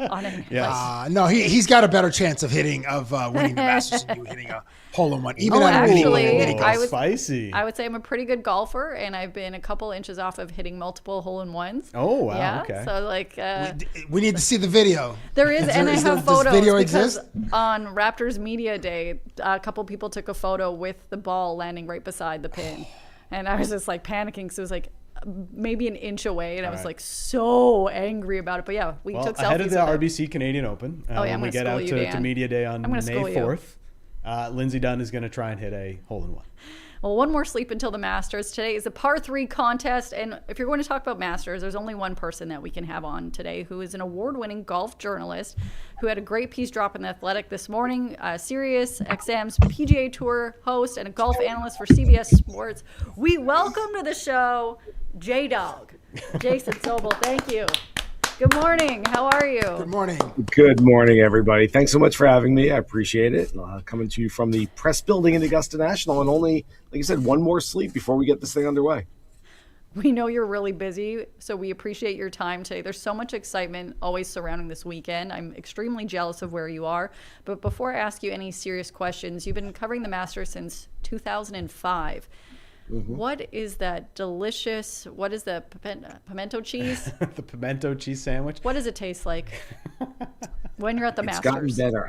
[SPEAKER 1] On it.
[SPEAKER 2] Yeah.
[SPEAKER 3] No, he's got a better chance of winning the Masters than you hitting a hole in one. Even
[SPEAKER 1] Oh,
[SPEAKER 3] out of
[SPEAKER 1] actually,
[SPEAKER 3] mini golf.
[SPEAKER 1] I would-
[SPEAKER 2] Spicy.
[SPEAKER 1] I would say I'm a pretty good golfer, and I've been a couple inches off of hitting multiple hole-in-ones.
[SPEAKER 2] Oh, wow,
[SPEAKER 1] Yeah,
[SPEAKER 2] okay.
[SPEAKER 1] so like
[SPEAKER 3] We need to see the video.
[SPEAKER 1] there is, and I have
[SPEAKER 3] does
[SPEAKER 1] photos
[SPEAKER 3] video
[SPEAKER 1] because
[SPEAKER 3] exist?
[SPEAKER 1] on Raptors Media Day, a couple people took a photo with the ball landing right beside the pin, and I was just like panicking because it was like maybe an inch away, and I was
[SPEAKER 2] right.
[SPEAKER 1] like so angry about it. But yeah, we
[SPEAKER 2] Well,
[SPEAKER 1] took selfies
[SPEAKER 2] ahead of the
[SPEAKER 1] with it.
[SPEAKER 2] RBC Canadian Open,
[SPEAKER 1] Oh, yeah,
[SPEAKER 2] when
[SPEAKER 1] I'm
[SPEAKER 2] we
[SPEAKER 1] gonna
[SPEAKER 2] get
[SPEAKER 1] school
[SPEAKER 2] out
[SPEAKER 1] you,
[SPEAKER 2] to
[SPEAKER 1] Dan.
[SPEAKER 2] Media Day on
[SPEAKER 1] I'm gonna
[SPEAKER 2] May
[SPEAKER 1] school you.
[SPEAKER 2] 4th, Lindsay Dunn is going to try and hit a hole-in-one.
[SPEAKER 1] Well, one more sleep until the Masters. Today is a par 3 contest, and if you're going to talk about Masters, there's only one person that we can have on today who is an award-winning golf journalist who had a great piece drop in The Athletic this morning, SiriusXM's PGA Tour host and a golf analyst for CBS Sports. We welcome to the show J-Dog, Jason Sobel. Thank you. Good morning. How are you?
[SPEAKER 3] Good morning.
[SPEAKER 9] Good morning, everybody. Thanks so much for having me. I appreciate it. Coming to you from the press building in Augusta National, and only, like I said, one more sleep before we get this thing underway.
[SPEAKER 1] We know you're really busy, so we appreciate your time today. There's so much excitement always surrounding this weekend. I'm extremely jealous of where you are. But before I ask you any serious questions, you've been covering the Masters since 2005. What is that delicious, what is the pimento cheese?
[SPEAKER 2] The pimento cheese sandwich.
[SPEAKER 1] What does it taste like when you're at the
[SPEAKER 9] It's
[SPEAKER 1] Masters?
[SPEAKER 9] gotten better.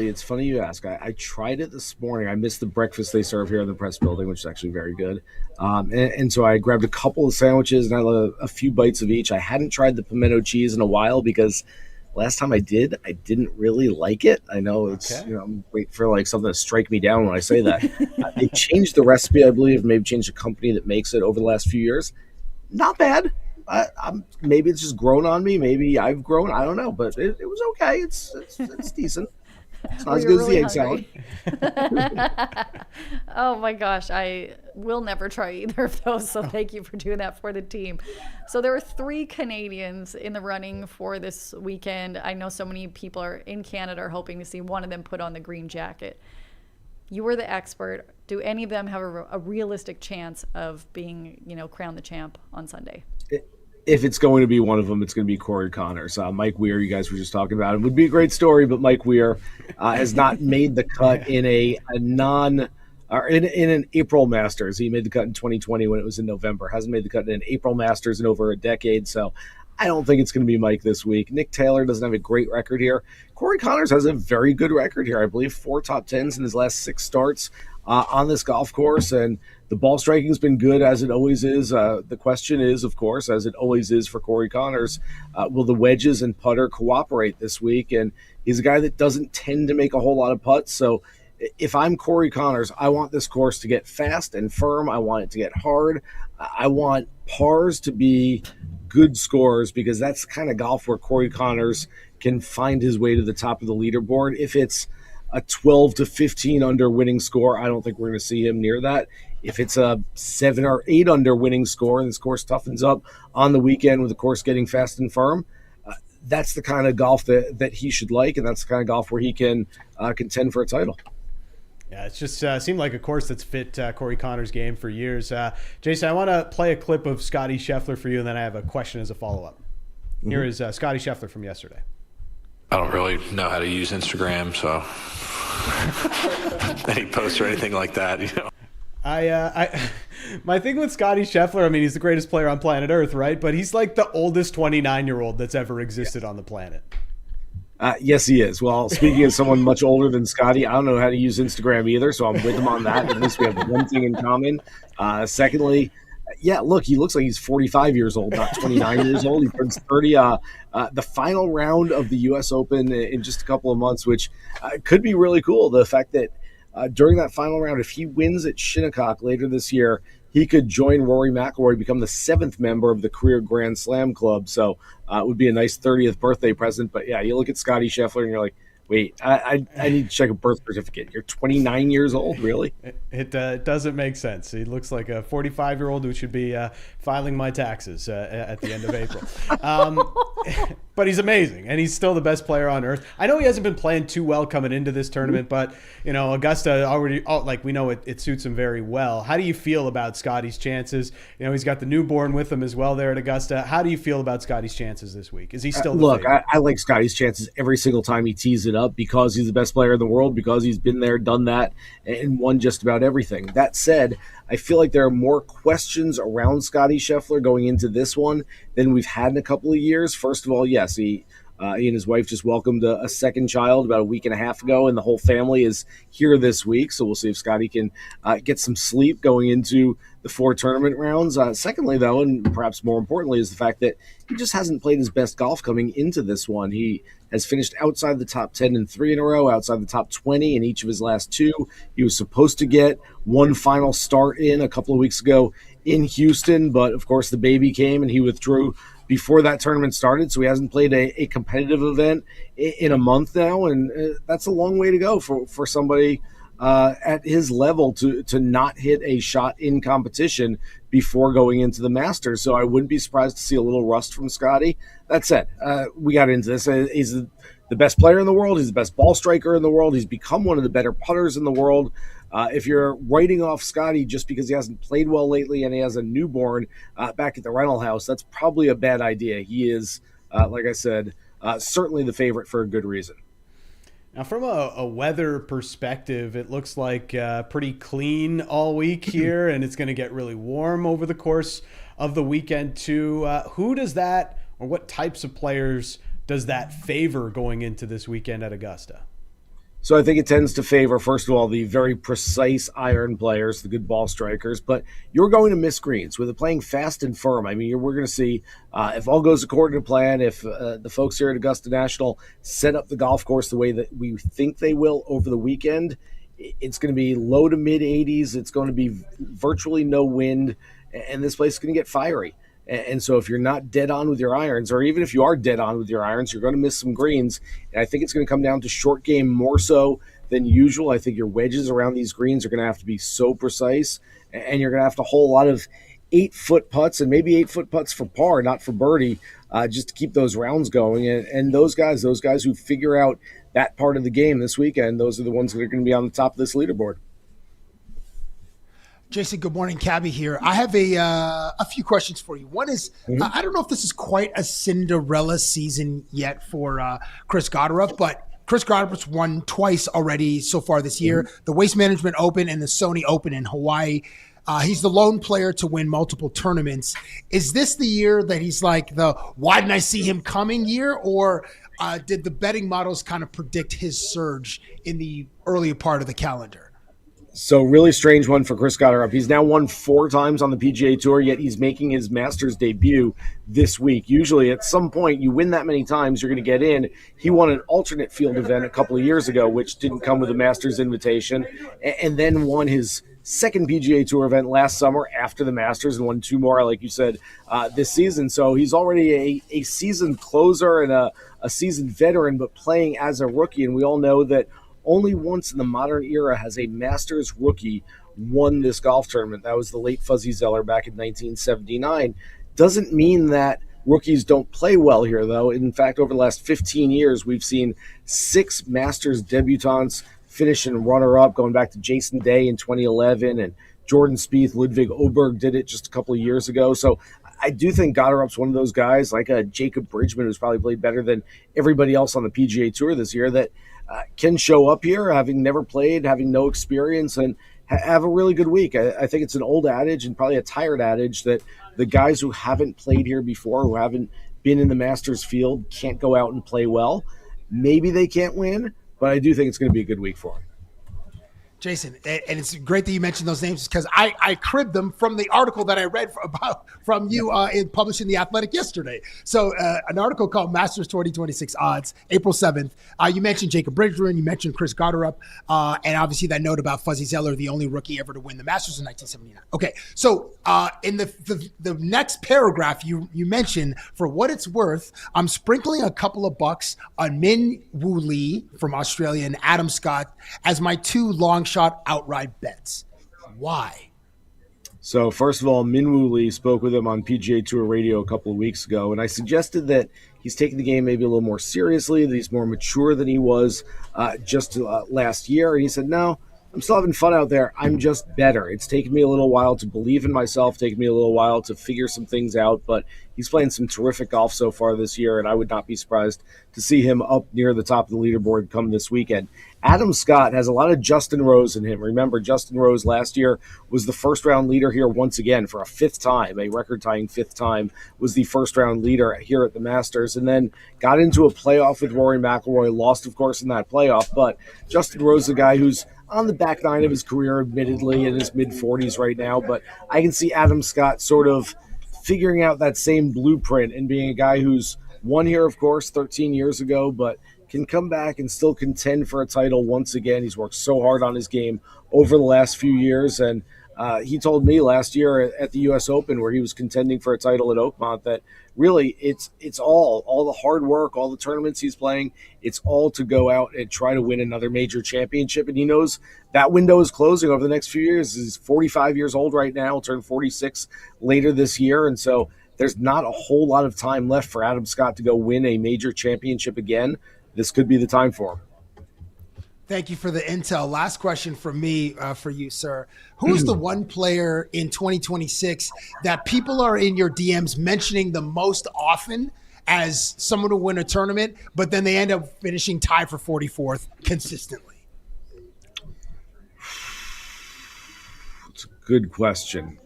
[SPEAKER 9] It's funny you ask. I tried it this morning. I missed the breakfast they serve here in the press building, which is actually very good. And so I grabbed a couple of sandwiches and I had a few bites of each. I hadn't tried the pimento cheese in a while because last time I didn't really like it. I know it's,
[SPEAKER 2] Okay.
[SPEAKER 9] I'm waiting for like something to strike me down when I say that. They changed the recipe, I believe, maybe changed the company that makes it over the last few years. Not bad. Maybe it's just grown on me. Maybe I've grown. I don't know, but it was okay. It's decent. It's not
[SPEAKER 1] Were
[SPEAKER 9] as
[SPEAKER 1] you
[SPEAKER 9] good as the
[SPEAKER 1] really
[SPEAKER 9] egg salad.
[SPEAKER 1] hungry? Oh my gosh, I will never try either of those, so thank you for doing that for the team. So there were 3 Canadians in the running for this weekend. I know so many people are in Canada are hoping to see one of them put on the green jacket. You were the expert. Do any of them have a realistic chance of being, crowned the champ on Sunday?
[SPEAKER 9] If it's going to be one of them, it's going to be Corey Connors. Mike Weir, you guys were just talking about. It would be a great story, but Mike Weir has not made the cut in in an April Masters. He made the cut in 2020 when it was in November. Hasn't made the cut in an April Masters in over a decade. So I don't think it's going to be Mike this week. Nick Taylor doesn't have a great record here. Corey Connors has a very good record here. I believe 4 top 10s in his last 6 starts on this golf course, and the ball striking has been good as it always is. The question is, of course, as it always is for Corey Connors, will the wedges and putter cooperate this week? And he's a guy that doesn't tend to make a whole lot of putts. So if I'm Corey Connors, I want this course to get fast and firm. I want it to get hard. I want pars to be good scores because that's the kind of golf where Corey Connors can find his way to the top of the leaderboard. If it's a 12 to 15 under winning score, I don't think we're going to see him near that. If it's a 7 or 8 under winning score and this course toughens up on the weekend with the course getting fast and firm, that's the kind of golf that he should like, and that's the kind of golf where he can contend for a title.
[SPEAKER 2] Yeah, it's just seemed like a course that's fit Corey Connors' game for years. Jason, I want to play a clip of Scottie Schefler for you, and then I have a question as a follow-up. Here is Scottie Schefler from yesterday.
[SPEAKER 10] I don't really know how to use Instagram, so any posts or anything like that,
[SPEAKER 2] My thing with Scottie Schefler, I mean, he's the greatest player on planet Earth, right? But he's like the oldest 29-year-old that's ever existed on the planet.
[SPEAKER 9] Yes, he is. Well, speaking of someone much older than Scottie, I don't know how to use Instagram either, so I'm with him on that. At least we have one thing in common. Secondly, yeah, look, he looks like he's 45 years old, not 29 years old. He turns 30. The final round of the U.S. Open in just a couple of months, which could be really cool. The fact that during that final round, if he wins at Shinnecock later this year, he could join Rory McIlroy, become the 7th member of the career Grand Slam club. So it would be a nice 30th birthday present. But yeah, you look at Scottie Schefler and you're like, wait, I need to check a birth certificate. You're 29 years old, really?
[SPEAKER 2] It doesn't make sense. He looks like a 45-year-old who should be filing my taxes at the end of April. But he's amazing, and he's still the best player on earth. I know he hasn't been playing too well coming into this tournament, but Augusta already, we know it suits him very well. How do you feel about Scottie's chances? He's got the newborn with him as well there at Augusta. How do you feel about Scottie's chances this week? Is he still the favorite?
[SPEAKER 9] I like Scottie's chances every single time he tees it up because he's the best player in the world, because he's been there, done that, and won just about everything. That said, I feel like there are more questions around Scottie Schefler going into this one than we've had in a couple of years. First of all, yes, he and his wife just welcomed a second child about a week and a half ago, and the whole family is here this week. So we'll see if Scottie can get some sleep going into the 4 tournament rounds. Secondly, though, and perhaps more importantly, is the fact that he just hasn't played his best golf coming into this one. He has finished outside the top 10 in 3 in a row, outside the top 20 in each of his last 2. He was supposed to get one final start in a couple of weeks ago in Houston, but of course the baby came and he withdrew before that tournament started, so he hasn't played a competitive event in a month now, and that's a long way to go for somebody at his level to not hit a shot in competition before going into the Masters. So I wouldn't be surprised to see a little rust from Scottie. That said, we got into this. He's the best player in the world. He's the best ball striker in the world. He's become one of the better putters in the world. If you're writing off Scottie just because he hasn't played well lately and he has a newborn back at the rental house, that's probably a bad idea. He is, like I said, certainly the favorite for a good reason.
[SPEAKER 2] Now, from a weather perspective, it looks like pretty clean all week here, and it's going to get really warm over the course of the weekend, too. Who does that, or what types of players does that favor going into this weekend at Augusta?
[SPEAKER 9] So I think it tends to favor, first of all, the very precise iron players, the good ball strikers, but you're going to miss greens. With it playing fast and firm, I mean, we're going to see if all goes according to plan, if the folks here at Augusta National set up the golf course the way that we think they will over the weekend, it's going to be low to mid 80s. It's going to be virtually no wind, and this place is going to get fiery. And so if you're not dead on with your irons, or even if you are dead on with your irons, you're going to miss some greens. And I think it's going to come down to short game more so than usual. I think your wedges around these greens are going to have to be so precise, and you're going to have to hole a lot of 8-foot putts, and maybe 8-foot putts for par, not for birdie, just to keep those rounds going. And those guys who figure out that part of the game this weekend, those are the ones that are going to be on the top of this leaderboard.
[SPEAKER 3] Jason, good morning. Cabbie here. I have a few questions for you. One is, I don't know if this is quite a Cinderella season yet for Chris Gotterdup, but Chris Gotterup's won twice already so far this year, the Waste Management Open and the Sony Open in Hawaii. He's the lone player to win multiple tournaments. Is this the year that he's like the why didn't I see him coming year, or did the betting models kind of predict his surge in the earlier part of the calendar?
[SPEAKER 9] So really strange one for Chris Gotterup. He's now won 4 times on the PGA Tour, yet he's making his Masters debut this week. Usually at some point you win that many times, you're going to get in. He won an alternate field event a couple of years ago, which didn't come with a Masters invitation, and then won his second PGA Tour event last summer after the Masters and won 2 more, like you said, this season. So he's already a seasoned closer and a seasoned veteran, but playing as a rookie. And we all know that only once in the modern era has a Masters rookie won this golf tournament. That was the late Fuzzy Zoeller back in 1979. Doesn't mean that rookies don't play well here, though. In fact, over the last 15 years, we've seen 6 Masters debutants finish in runner-up, going back to Jason Day in 2011, and Jordan Spieth, Ludvig Aberg did it just a couple of years ago. So I do think Gotterup's one of those guys, like a Jacob Bridgman, who's probably played better than everybody else on the PGA Tour this year, that can show up here, having never played, having no experience, and have a really good week. I think it's an old adage and probably a tired adage that the guys who haven't played here before, who haven't been in the Masters field, can't go out and play well. Maybe they can't win, but I do think it's going to be a good week for them.
[SPEAKER 3] Jason, and it's great that you mentioned those names because I cribbed them from the article that I read from you published in The Athletic yesterday. So an article called Masters 2026 Odds, April 7th. You mentioned Jacob Bridgman, you mentioned Chris Gotterup, and obviously that note about Fuzzy Zeller, the only rookie ever to win the Masters in 1979. Okay, so in the next paragraph, you mentioned, for what it's worth, I'm sprinkling a couple of bucks on Min Woo Lee from Australia and Adam Scott as my two long shot outright bets. Why?
[SPEAKER 9] So first of all, Min Woo Lee spoke with him on PGA Tour Radio a couple of weeks ago, and I suggested that he's taking the game maybe a little more seriously, that he's more mature than he was just last year. And he said, no, I'm still having fun out there. I'm just better. It's taken me a little while to believe in myself, taken me a little while to figure some things out, but he's playing some terrific golf so far this year, and I would not be surprised to see him up near the top of the leaderboard come this weekend. Adam Scott has a lot of Justin Rose in him. Remember, Justin Rose last year was the first-round leader here once again for a fifth time, a record-tying fifth time, was the first-round leader here at the Masters, and then got into a playoff with Rory McIlroy, lost, of course, in that playoff, but Justin Rose is a guy who's on the back nine of his career, admittedly, in his mid-40s right now, but I can see Adam Scott sort of figuring out that same blueprint and being a guy who's won here, of course, 13 years ago, but can come back and still contend for a title once again. He's worked so hard on his game over the last few years, and he told me last year at the U.S. Open, where he was contending for a title at Oakmont, that really it's all the hard work, all the tournaments he's playing, it's all to go out and try to win another major championship. And he knows that window is closing over the next few years. He's 45 years old right now, he'll turn 46 later this year. And so there's not a whole lot of time left for Adam Scott to go win a major championship again. This could be the time for him.
[SPEAKER 3] Thank you for the intel. Last question from me for you, sir. Who's the one player in 2026 that people are in your DMs mentioning the most often as someone to win a tournament, but then they end up finishing tied for 44th consistently?
[SPEAKER 9] It's a good question.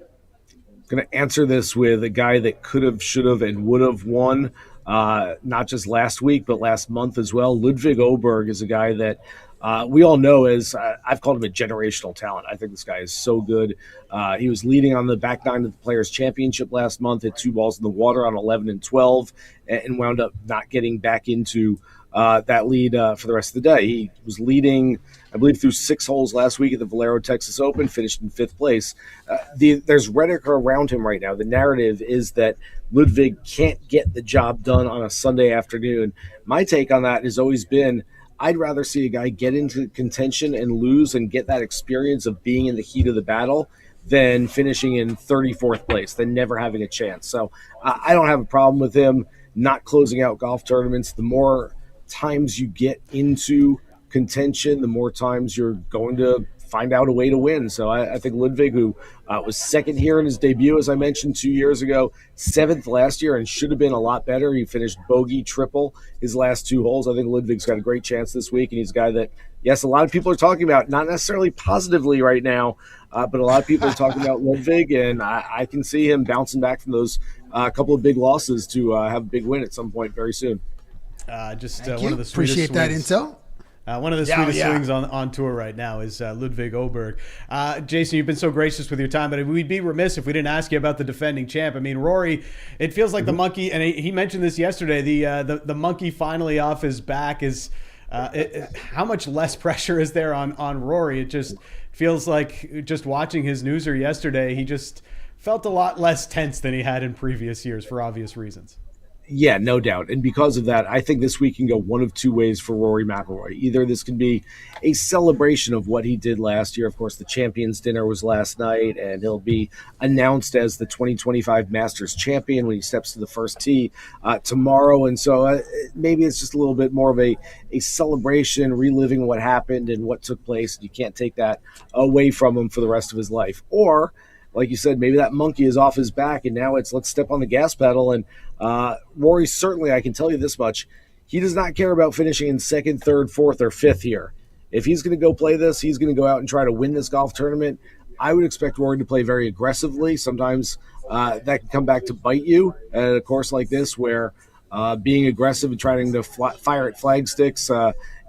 [SPEAKER 9] I'm going to answer this with a guy that could have, should have, and would have won, not just last week, but last month as well. Ludvig Aberg is a guy that we all know as I've called him a generational talent. I think this guy is so good. He was leading on the back nine of the Players' Championship last month, hit 2 balls in the water on 11 and 12, and wound up not getting back into that lead for the rest of the day. He was leading, I believe, through 6 holes last week at the Valero Texas Open, finished in 5th place. There's rhetoric around him right now. The narrative is that Ludvig can't get the job done on a Sunday afternoon. My take on that has always been, I'd rather see a guy get into contention and lose and get that experience of being in the heat of the battle than finishing in 34th place, than never having a chance. So I don't have a problem with him not closing out golf tournaments. The more times you get into contention, the more times you're going to find out a way to win. So I think Ludvig, who was second here in his debut, as I mentioned, 2 years ago, 7th last year, and should have been a lot better. He finished bogey triple his last 2 holes. I think Ludvig's got a great chance this week, and he's a guy that, yes, a lot of people are talking about, not necessarily positively right now, but a lot of people are talking about Ludvig, and I can see him bouncing back from those couple of big losses to have a big win at some point very soon.
[SPEAKER 2] One of the sweetest
[SPEAKER 3] Appreciate that
[SPEAKER 2] swings.
[SPEAKER 3] intel.
[SPEAKER 2] One of the sweetest swings on tour right now is Ludvig Aberg. Jason, you've been so gracious with your time, but we'd be remiss if we didn't ask you about the defending champ. I mean, Rory, it feels like the monkey, and he mentioned this yesterday, the monkey finally off his back is how much less pressure is there on Rory? It just feels like, just watching his newser yesterday, he just felt a lot less tense than he had in previous years for obvious reasons.
[SPEAKER 9] Yeah, no doubt. And because of that, I think this week can go one of 2 ways for Rory McIlroy. Either this can be a celebration of what he did last year. Of course, the Champions Dinner was last night, and he'll be announced as the 2025 Masters champion when he steps to the first tee tomorrow. And so maybe it's just a little bit more of a celebration, reliving what happened and what took place. You can't take that away from him for the rest of his life. Or like you said, maybe that monkey is off his back, and now it's let's step on the gas pedal. And Rory, certainly, I can tell you this much. He does not care about finishing in second, third, fourth, or fifth here. If he's going to go play this, he's going to go out and try to win this golf tournament. I would expect Rory to play very aggressively. Sometimes that can come back to bite you at a course like this where being aggressive and trying to fire at flag sticks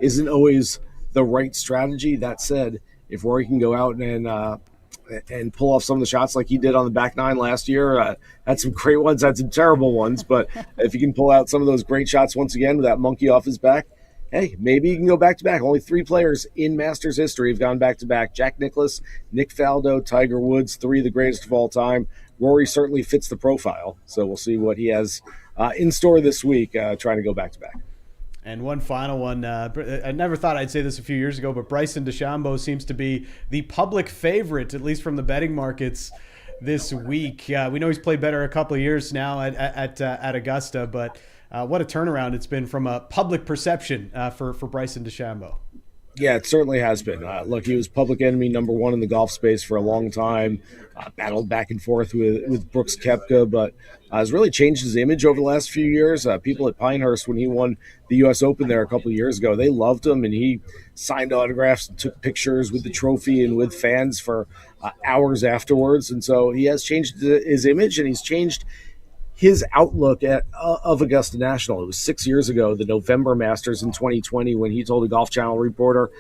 [SPEAKER 9] isn't always the right strategy. That said, if Rory can go out and pull off some of the shots like he did on the back nine last year, had some great ones, had some terrible ones, but if he can pull out some of those great shots once again with that monkey off his back, hey, maybe he can go back-to-back. Only 3 players in Masters history have gone back-to-back. Jack Nicklaus, Nick Faldo, Tiger Woods, 3 of the greatest of all time. Rory certainly fits the profile, so we'll see what he has in store this week trying to go back-to-back.
[SPEAKER 2] And one final one. I never thought I'd say this a few years ago, but Bryson DeChambeau seems to be the public favorite, at least from the betting markets this week. We know he's played better a couple of years now at Augusta, but what a turnaround it's been from a public perception for Bryson DeChambeau.
[SPEAKER 9] Yeah, it certainly has been. Look, he was public enemy number 1 in the golf space for a long time, battled back and forth with Brooks Koepka, but has really changed his image over the last few years. People at Pinehurst, when he won the U.S. Open there a couple of years ago, they loved him, and he signed autographs and took pictures with the trophy and with fans for hours afterwards. And so he has changed his image, and he's changed his outlook of Augusta National. It was 6 years ago, the November Masters in 2020, when he told a Golf Channel reporter,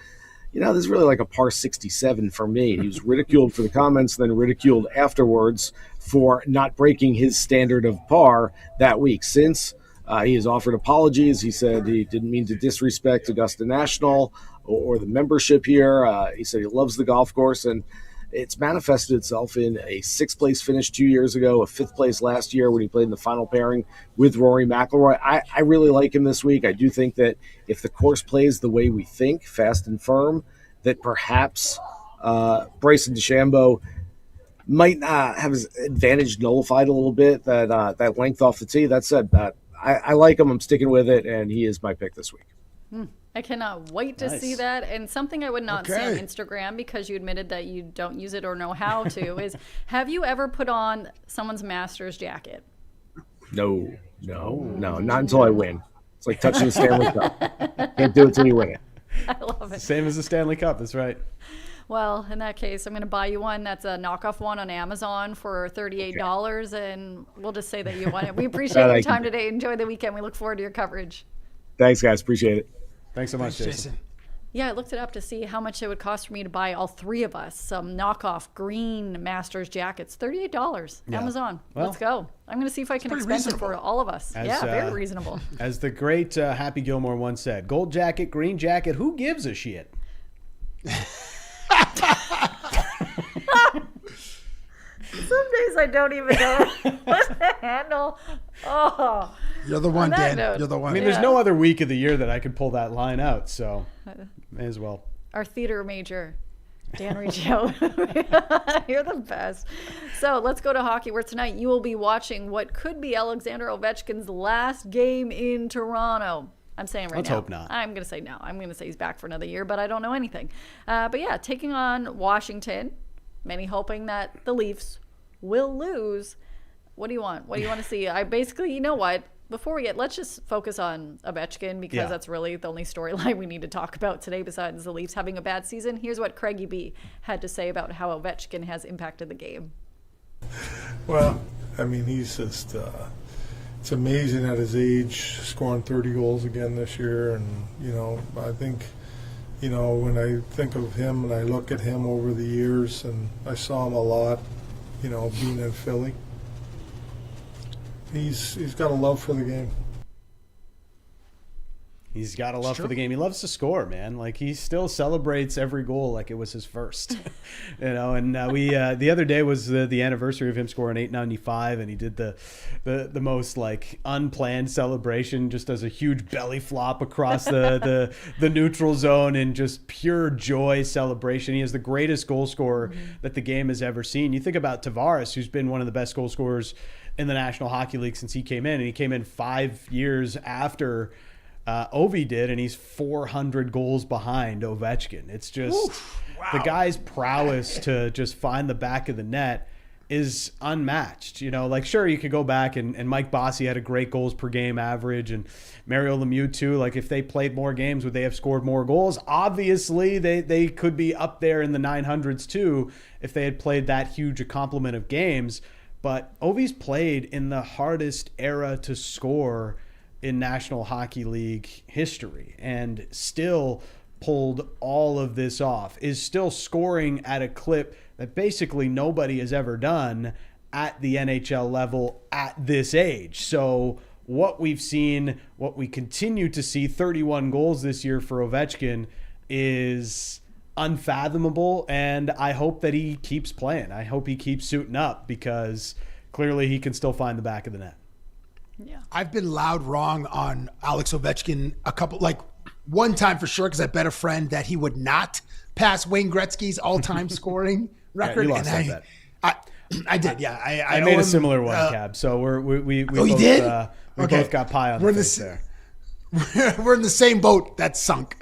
[SPEAKER 9] this is really like a par 67 for me. He was ridiculed for the comments, then ridiculed afterwards for not breaking his standard of par that week. Since he has offered apologies, he said he didn't mean to disrespect Augusta National or the membership here. He said he loves the golf course, and it's manifested itself in a 6th-place finish 2 years ago, a 5th place last year when he played in the final pairing with Rory McIlroy. I really like him this week. I do think that if the course plays the way we think, fast and firm, that perhaps Bryson DeChambeau might have his advantage nullified a little bit, that length off the tee. That said, I like him. I'm sticking with it, and he is my pick this week.
[SPEAKER 1] I cannot wait to see that. And something I would not say on Instagram, because you admitted that you don't use it or know how to, is have you ever put on someone's Masters jacket?
[SPEAKER 9] No, not until I win. It's like touching the Stanley Cup. Can't do it until you win it.
[SPEAKER 1] I love it.
[SPEAKER 2] Same as the Stanley Cup, that's right.
[SPEAKER 1] Well, in that case, I'm going to buy you one. That's a knockoff one on Amazon for $38, and we'll just say that you won it. We appreciate your time today. Enjoy the weekend. We look forward to your coverage.
[SPEAKER 9] Thanks, guys. Appreciate it.
[SPEAKER 2] Thanks so much, Jason.
[SPEAKER 1] Yeah, I looked it up to see how much it would cost for me to buy all 3 of us some knockoff green Masters jackets. $38. Yeah. Amazon. Well, let's go. I'm going to see if I can expense it for all of us. Very reasonable.
[SPEAKER 2] As the great Happy Gilmore once said, gold jacket, green jacket, who gives a shit?
[SPEAKER 1] Some days I don't even know what to handle. Oh,
[SPEAKER 3] you're the one, Dan. You're the one.
[SPEAKER 2] I mean, there's no other week of the year that I could pull that line out, so may as well.
[SPEAKER 1] Our theater major, Dan Riccio. You're the best. So let's go to hockey, where tonight you will be watching what could be Alexander Ovechkin's last game in Toronto. I'm saying
[SPEAKER 2] Let's
[SPEAKER 1] now.
[SPEAKER 2] hope not.
[SPEAKER 1] I'm going to say no. I'm going to say he's back for another year, but I don't know anything. But yeah, taking on Washington. Many hoping that the Leafs will lose. What do you want? What do you want to see? I basically, you know what? Before let's just focus on Ovechkin, because that's really the only storyline we need to talk about today besides the Leafs having a bad season. Here's what Craigie B had to say about how Ovechkin has impacted the game.
[SPEAKER 11] Well, I mean, he's just, it's amazing at his age, scoring 30 goals again this year. And, I think, when I think of him and I look at him over the years, and I saw him a lot, being in Philly, he's got a love for the game.
[SPEAKER 2] He's got a love for the game. He loves to score, man. Like, he still celebrates every goal like it was his first. And we the other day was the anniversary of him scoring .895, and he did the most like unplanned celebration, just as a huge belly flop across the neutral zone in just pure joy celebration. He is the greatest goal scorer that the game has ever seen. You think about Tavares, who's been one of the best goal scorers in the National Hockey League since he came in, and he came in 5 years after Ovi did, and he's 400 goals behind Ovechkin. It's just the guy's prowess to just find the back of the net is unmatched. Like, sure, you could go back and Mike Bossy had a great goals per game average, and Mario Lemieux too. Like, if they played more games, would they have scored more goals? Obviously, they could be up there in the 900s too if they had played that huge a complement of games. But Ovi's played in the hardest era to score in National Hockey League history and still pulled all of this off, is still scoring at a clip that basically nobody has ever done at the NHL level at this age. So what we've seen, what we continue to see, 31 goals this year for Ovechkin, is unfathomable, and I hope that he keeps playing. I hope he keeps suiting up, because clearly he can still find the back of the net.
[SPEAKER 1] Yeah.
[SPEAKER 3] I've been loud wrong on Alex Ovechkin one time for sure, because I bet a friend that he would not pass Wayne Gretzky's all-time scoring record.
[SPEAKER 2] Yeah, you lost that bet.
[SPEAKER 3] I did, yeah.
[SPEAKER 2] I made a similar one, Cab. So we
[SPEAKER 3] you
[SPEAKER 2] both,
[SPEAKER 3] did?
[SPEAKER 2] We both got pie on the face there.
[SPEAKER 3] We're in the same boat that sunk.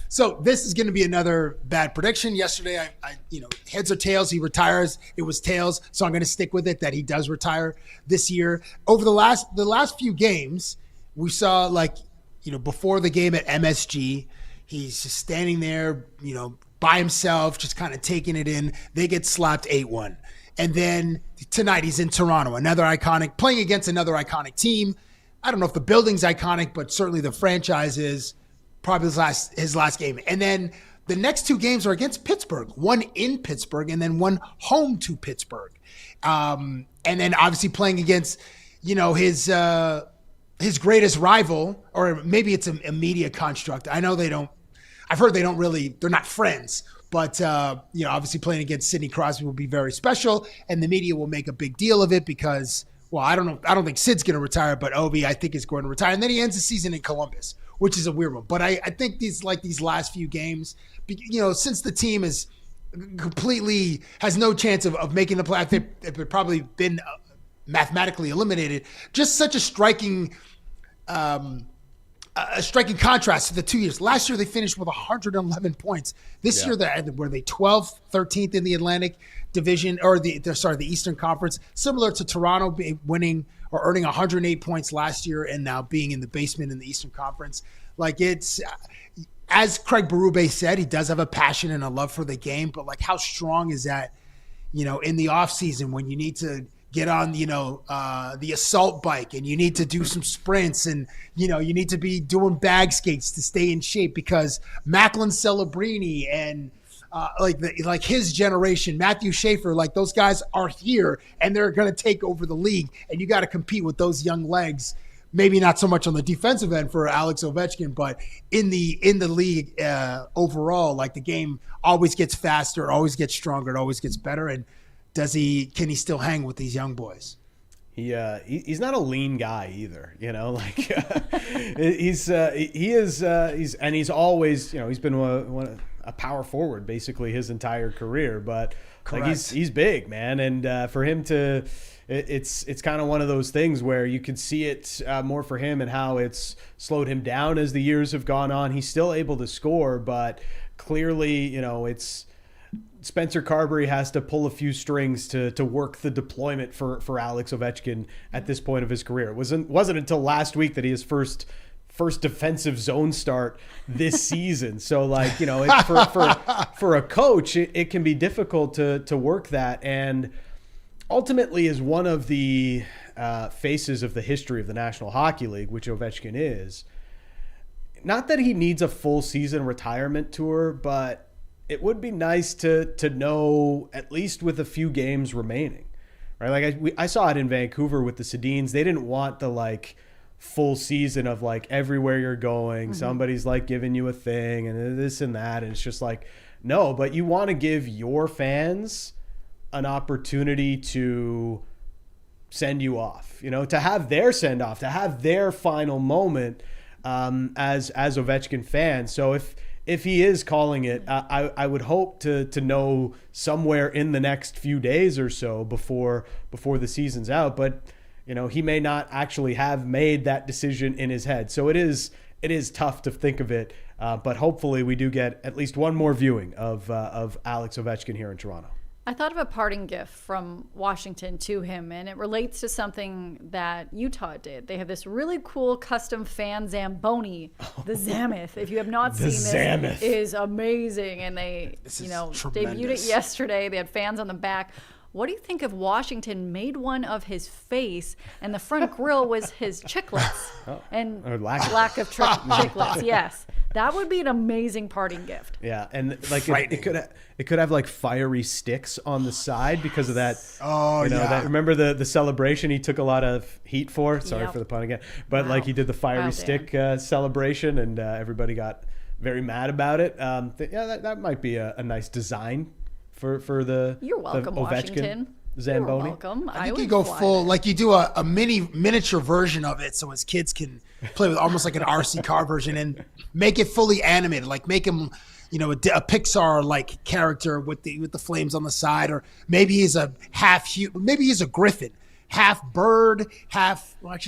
[SPEAKER 3] So this is going to be another bad prediction. Yesterday, heads or tails, he retires. It was tails, so I'm going to stick with it that he does retire this year. Over the last few games, we saw, before the game at MSG, he's just standing there, by himself, just kind of taking it in. They get slapped 8-1. And then tonight he's in Toronto, playing against another iconic team. I don't know if the building's iconic, but certainly the franchise is. Probably his last game. And then the next two games are against Pittsburgh, one in Pittsburgh and then one home to Pittsburgh. And then obviously playing against, his greatest rival, or maybe it's a media construct. I know I've heard they're not friends, but obviously playing against Sidney Crosby will be very special, and the media will make a big deal of it because, well, I don't know. I don't think Sid's going to retire, but Ovi, I think, is going to retire. And then he ends the season in Columbus, which is a weird one. But I think these last few games, since the team is completely has no chance of making the playoffs, they've probably been mathematically eliminated. Just such a striking contrast to the 2 years. Last year they finished with 111 points. This year were they 12th, 13th in the Atlantic Division, or the Eastern Conference, similar to Toronto winning or earning 108 points last year and now being in the basement in the Eastern Conference. It's, as Craig Berube said, he does have a passion and a love for the game, but how strong is that, in the off season when you need to get on, the assault bike and you need to do some sprints and, you need to be doing bag skates to stay in shape, because Macklin Celebrini and his generation, Matthew Schaefer, those guys are here and they're going to take over the league, and you got to compete with those young legs. Maybe not so much on the defensive end for Alex Ovechkin, but in the league overall, the game always gets faster, always gets stronger, it always gets better. And can he still hang with these young boys?
[SPEAKER 2] He's not a lean guy either, he's always, he's been a power forward basically his entire career, but he's big, man. And for him to, it's kind of one of those things where you could see it more for him and how it's slowed him down as the years have gone on. He's still able to score, but clearly, it's Spencer Carberry has to pull a few strings to work the deployment for Alex Ovechkin at this point of his career. It wasn't until last week that he his first defensive zone start this season. So for a coach, it can be difficult to work that, and ultimately is one of the faces of the history of the National Hockey League, which Ovechkin is. Not that he needs a full season retirement tour, but it would be nice to know, at least with a few games remaining, right? I saw it in Vancouver with the Sedins. They didn't want the full season of everywhere you're going, somebody's giving you a thing and this and that. And it's just no, but you want to give your fans an opportunity to send you off, to have their send off, to have their final moment as Ovechkin fans. So if he is calling it, I would hope to know somewhere in the next few days or so before the season's out. But he may not actually have made that decision in his head. So it is tough to think of it. But hopefully we do get at least one more viewing of Alex Ovechkin here in Toronto.
[SPEAKER 1] I thought of a parting gift from Washington to him, and it relates to something that Utah did. They have this really cool custom fan Zamboni, the Zammoth. If you have not seen this, it is amazing. And they, debuted it yesterday. They had fans on the back. What do you think if Washington made one of his face and the front grill was his chiclets? And
[SPEAKER 2] or
[SPEAKER 1] lack of chiclets, yes. That would be an amazing parting gift.
[SPEAKER 2] Yeah, and like it could have like fiery sticks on the side because of that.
[SPEAKER 3] Oh, yeah.
[SPEAKER 2] Remember the celebration he took a lot of heat for? Sorry for the pun again. But like he did the fiery stick celebration, and everybody got very mad about it. That might be a nice design for the
[SPEAKER 1] You're welcome,
[SPEAKER 2] the Ovechkin
[SPEAKER 1] Washington.
[SPEAKER 2] Zamboni.
[SPEAKER 1] You're welcome.
[SPEAKER 3] I think you go full, like you do a miniature version of it so his kids can play with almost like an RC car version and make it fully animated, like make him, a Pixar-like character with the flames on the side, or maybe he's a maybe he's a griffin, half bird,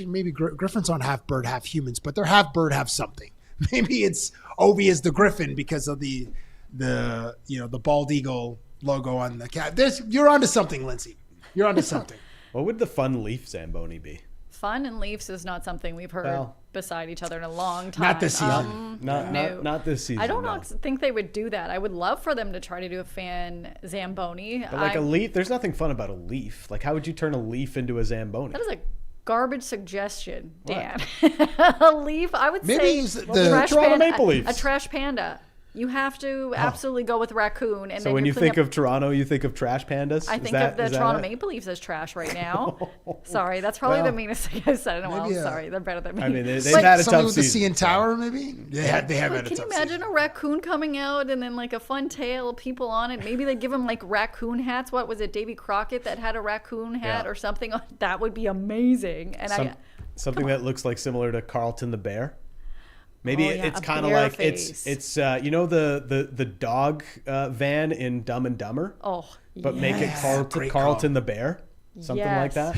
[SPEAKER 3] maybe griffins aren't half bird, half humans, but they're half bird, half something. Maybe it's Ovi is the griffin because of the bald eagle logo on the cat. You're onto something, Lindsay. You're onto something.
[SPEAKER 2] What would the fun leaf Zamboni be?
[SPEAKER 1] Fun and Leafs is not something we've heard beside each other in a long time.
[SPEAKER 3] Not this season.
[SPEAKER 2] Not this season.
[SPEAKER 1] I don't think they would do that. I would love for them to try to do a fan Zamboni.
[SPEAKER 2] But like a leaf, there's nothing fun about a leaf. Like, how would you turn a leaf into a Zamboni?
[SPEAKER 1] That is a garbage suggestion, Dan. A leaf, I would
[SPEAKER 3] maybe
[SPEAKER 1] say
[SPEAKER 3] the
[SPEAKER 2] Toronto Maple Leafs.
[SPEAKER 1] A trash panda. You have to absolutely go with raccoon. And
[SPEAKER 2] so when you think of Toronto, you think of trash pandas?
[SPEAKER 1] I think of the Toronto Maple Leafs as trash right now. Sorry, that's probably the meanest thing I've said in a while. Sorry, they're better than me.
[SPEAKER 2] I mean, they've had a tough
[SPEAKER 3] with the
[SPEAKER 2] season.
[SPEAKER 3] CN Tower, maybe? They have had a tough season.
[SPEAKER 1] Can you imagine a raccoon coming out and then like a fun tail, people on it? Maybe they give him like raccoon hats. What was it, Davy Crockett that had a raccoon hat or something? That would be amazing. And
[SPEAKER 2] something that looks like similar to Carlton the Bear. Maybe it's kind of like
[SPEAKER 1] face.
[SPEAKER 2] it's the dog van in Dumb and Dumber.
[SPEAKER 1] Oh,
[SPEAKER 2] but make it Carlton the Bear, something like that.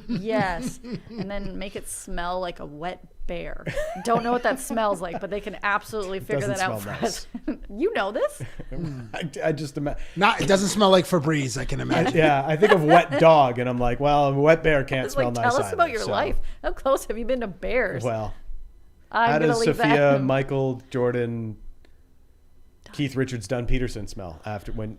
[SPEAKER 1] Yes, and then make it smell like a wet bear. Don't know what that smells like, but they can absolutely figure that out for us. You know this?
[SPEAKER 2] I just imagine.
[SPEAKER 3] It doesn't smell like Febreze, I can imagine.
[SPEAKER 2] I think of wet dog, and I'm like, well, a wet bear can't smell nice.
[SPEAKER 1] Tell us about your life. How close have you been to bears?
[SPEAKER 2] Well.
[SPEAKER 1] How
[SPEAKER 2] does Sophia, Michael, Jordan, Keith Richards, Dunn Peterson smell after when?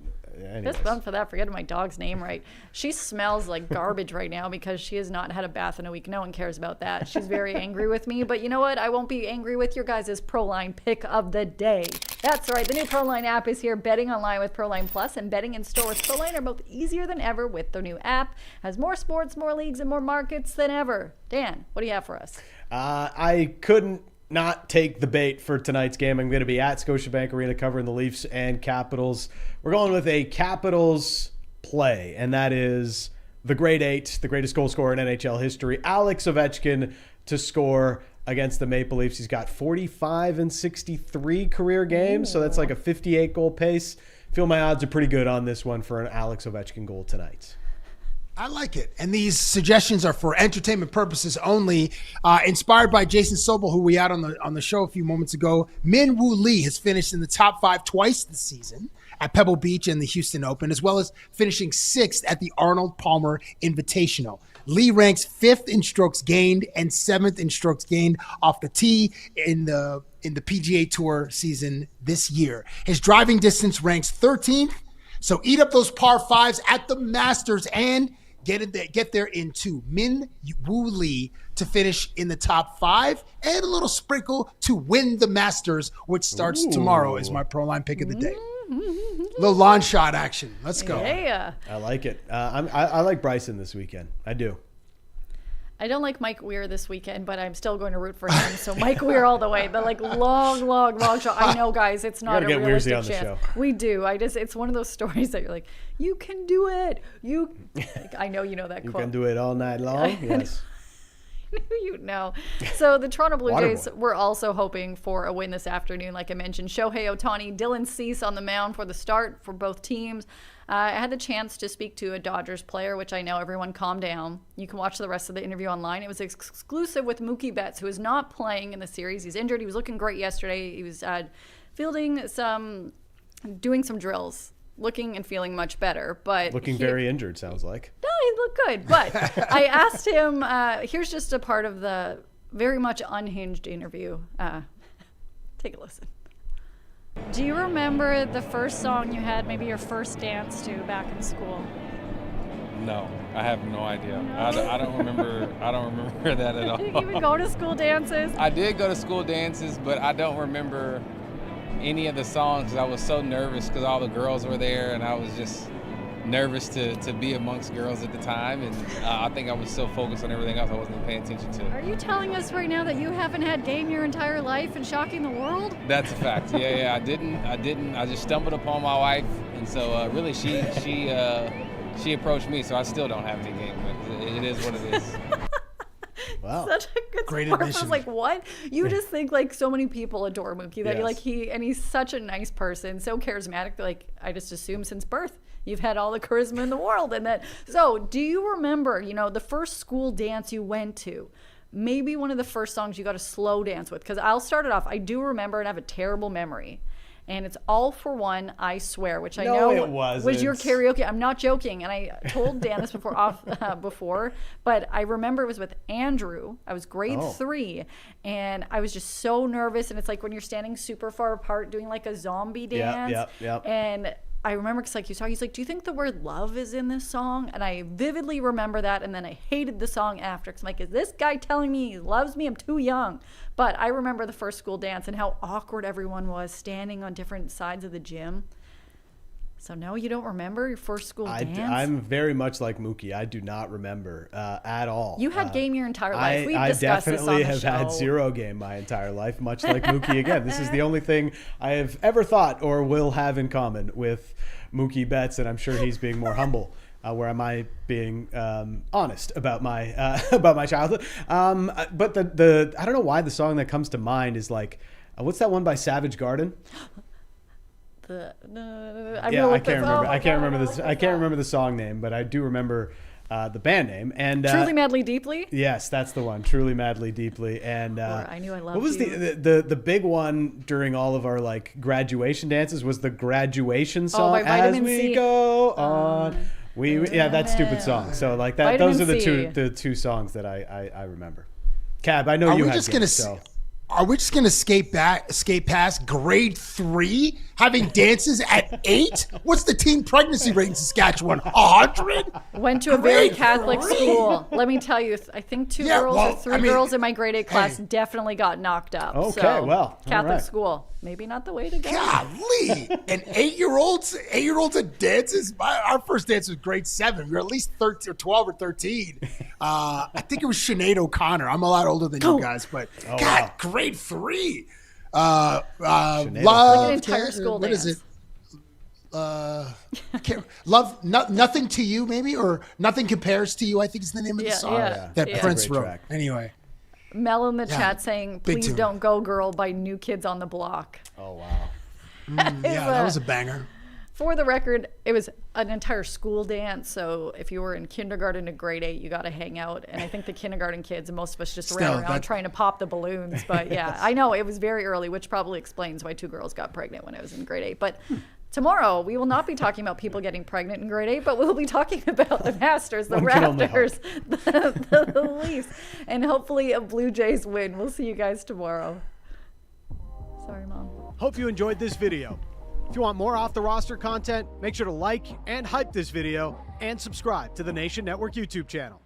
[SPEAKER 1] Just fun for that. Forgetting my dog's name right. She smells like garbage right now because she has not had a bath in a week. No one cares about that. She's very angry with me. But you know what? I won't be angry with your guys' ProLine pick of the day. That's right. The new ProLine app is here. Betting online with ProLine Plus and betting in store with ProLine are both easier than ever with their new app. Has more sports, more leagues, and more markets than ever. Dan, what do you have for us?
[SPEAKER 2] I couldn't not take the bait for tonight's game. I'm going to be at Scotiabank Arena covering the Leafs and Capitals. We're going with a Capitals play, and that is the grade 8, the greatest goal scorer in NHL history, Alex Ovechkin, to score against the Maple Leafs. He's got 45 and 63 career games, so that's like a 58 goal pace. Feel my odds are pretty good on this one for an Alex Ovechkin goal tonight.
[SPEAKER 3] I like it. And these suggestions are for entertainment purposes only. Inspired by Jason Sobel, who we had on the show a few moments ago. Min Woo Lee has finished in the top 5 twice this season at Pebble Beach and the Houston Open, as well as finishing 6th at the Arnold Palmer Invitational. Lee ranks 5th in strokes gained and 7th in strokes gained off the tee in the PGA Tour season this year. His driving distance ranks 13th. So eat up those par 5s at the Masters and get there in 2. Min Woo Lee to finish in the top 5 and a little sprinkle to win the Masters, which starts tomorrow is my ProLine pick of the day. Little lawn shot action. Let's go.
[SPEAKER 1] Yeah.
[SPEAKER 2] I like it. I like Bryson this weekend. I do.
[SPEAKER 1] I don't like Mike Weir this weekend, but I'm still going to root for him. So Mike Weir all the way. The long shot. I know, guys, it's not a realistic chance.
[SPEAKER 2] Show.
[SPEAKER 1] We do. It's one of those stories that you're like, you can do it. I know you know that quote.
[SPEAKER 2] You can do it all night long. Yes.
[SPEAKER 1] You know. So the Toronto Blue Jays were also hoping for a win this afternoon. Like I mentioned, Shohei Ohtani, Dylan Cease on the mound for the start for both teams. I had the chance to speak to a Dodgers player, which I know everyone calm down. You can watch the rest of the interview online. It was exclusive with Mookie Betts, who is not playing in the series. He's injured. He was looking great yesterday. He was doing some drills looking and feeling much better. But
[SPEAKER 2] Looking very injured, sounds like.
[SPEAKER 1] No, he looked good. But I asked him, here's just a part of the very much unhinged interview. Take a listen.
[SPEAKER 7] Do you remember the first song you had, maybe your first dance to back in school?
[SPEAKER 12] No, I have no idea. I don't remember. I don't remember that at all.
[SPEAKER 7] Did you even go to school dances?
[SPEAKER 12] I did go to school dances, but I don't remember any of the songs because I was so nervous because all the girls were there, and I was just nervous to be amongst girls at the time, and I think I was so focused on everything else I wasn't paying attention to.
[SPEAKER 7] Are you telling us right now that you haven't had game your entire life and shocking the world?
[SPEAKER 12] That's a fact. Yeah, I didn't. I just stumbled upon my wife, and so really she approached me, so I still don't have any game, but it is what it is.
[SPEAKER 2] Wow.
[SPEAKER 1] Such a good
[SPEAKER 3] Great
[SPEAKER 1] sport. I
[SPEAKER 3] admission.
[SPEAKER 1] was like, what? You just think like so many people adore Mookie that
[SPEAKER 2] Yes.
[SPEAKER 1] he's such a nice person, so charismatic. Like I just assume since birth you've had all the charisma in the world. And that. So do you remember, the first school dance you went to? Maybe one of the first songs you got a slow dance with? Because I'll start it off. I do remember and I have a terrible memory. And it's All for One, I Swear, which I know
[SPEAKER 2] it wasn't.
[SPEAKER 1] was your karaoke. I'm not joking. And I told Dan this before, but I remember it was with Andrew. I was grade 3, and I was just so nervous. And it's like when you're standing super far apart doing like a zombie dance.
[SPEAKER 2] Yep.
[SPEAKER 1] And I remember because he's like, do you think the word love is in this song? And I vividly remember that. And then I hated the song after because I'm like, is this guy telling me he loves me? I'm too young. But I remember the first school dance and how awkward everyone was standing on different sides of the gym. So no, you don't remember your first school dance?
[SPEAKER 2] I'm very much like Mookie. I do not remember at all.
[SPEAKER 1] You had game your entire life. We've
[SPEAKER 2] I
[SPEAKER 1] discussed this on
[SPEAKER 2] definitely
[SPEAKER 1] the
[SPEAKER 2] have
[SPEAKER 1] show.
[SPEAKER 2] had zero game my entire life, much like Mookie again. This is the only thing I have ever thought or will have in common with Mookie Betts, and I'm sure he's being more humble. Where am I being honest about my childhood? But the I don't know why the song that comes to mind is like, what's that one by Savage Garden? I can't remember the song name, but I do remember the band name. And
[SPEAKER 1] Truly Madly Deeply?
[SPEAKER 2] Yes, that's the one. Truly Madly Deeply. And
[SPEAKER 1] Or I Knew I Loved
[SPEAKER 2] what was
[SPEAKER 1] You.
[SPEAKER 2] the big one during all of our like graduation dances was the graduation song,
[SPEAKER 1] by
[SPEAKER 2] As
[SPEAKER 1] Vitamin
[SPEAKER 2] We
[SPEAKER 1] C.
[SPEAKER 2] Go On. That stupid song. So like that,
[SPEAKER 1] Vitamin
[SPEAKER 2] those are
[SPEAKER 1] C.
[SPEAKER 2] the two songs that I remember. Cab, I know you had games, so.
[SPEAKER 3] Are we just gonna skate past grade 3 having dances at 8? What's the teen pregnancy rate in Saskatchewan? 100?
[SPEAKER 1] Went to a very
[SPEAKER 3] Grade
[SPEAKER 1] Catholic
[SPEAKER 3] 3?
[SPEAKER 1] school. Let me tell you, I think 2 girls or 3 girls in my grade 8 class definitely got knocked up.
[SPEAKER 2] Okay,
[SPEAKER 1] so,
[SPEAKER 2] well, all
[SPEAKER 1] Catholic
[SPEAKER 2] right.
[SPEAKER 1] school, maybe not the way to go.
[SPEAKER 3] Golly, and 8-year-olds at dances. Our first dance was grade 7. We were at least 13 or 12 or 13. I think it was Sinead O'Connor. I'm a lot older than you guys, but grade 3. Love,
[SPEAKER 1] Like an entire school
[SPEAKER 3] what
[SPEAKER 1] dance.
[SPEAKER 3] is it? Love, Nothing to You, maybe, or Nothing Compares to You, I think is the name of the song that Prince
[SPEAKER 2] Great
[SPEAKER 3] wrote.
[SPEAKER 2] track.
[SPEAKER 3] Anyway.
[SPEAKER 1] Mel in the chat saying,
[SPEAKER 3] big
[SPEAKER 1] please
[SPEAKER 3] tune.
[SPEAKER 1] don't go girl by New Kids on the Block.
[SPEAKER 2] Oh wow.
[SPEAKER 3] That was a banger.
[SPEAKER 1] For the record, it was an entire school dance. So if you were in kindergarten to grade 8, you got to hang out. And I think the kindergarten kids and most of us just ran around trying to pop the balloons. But yeah, I know it was very early, which probably explains why 2 girls got pregnant when I was in grade 8. But tomorrow, we will not be talking about people getting pregnant in grade 8, but we'll be talking about the Masters, the Raptors, the Leafs, and hopefully a Blue Jays win. We'll see you guys tomorrow. Sorry, Mom.
[SPEAKER 13] Hope you enjoyed this video. If you want more off the roster content, make sure to like and hype this video and subscribe to the Nation Network YouTube channel.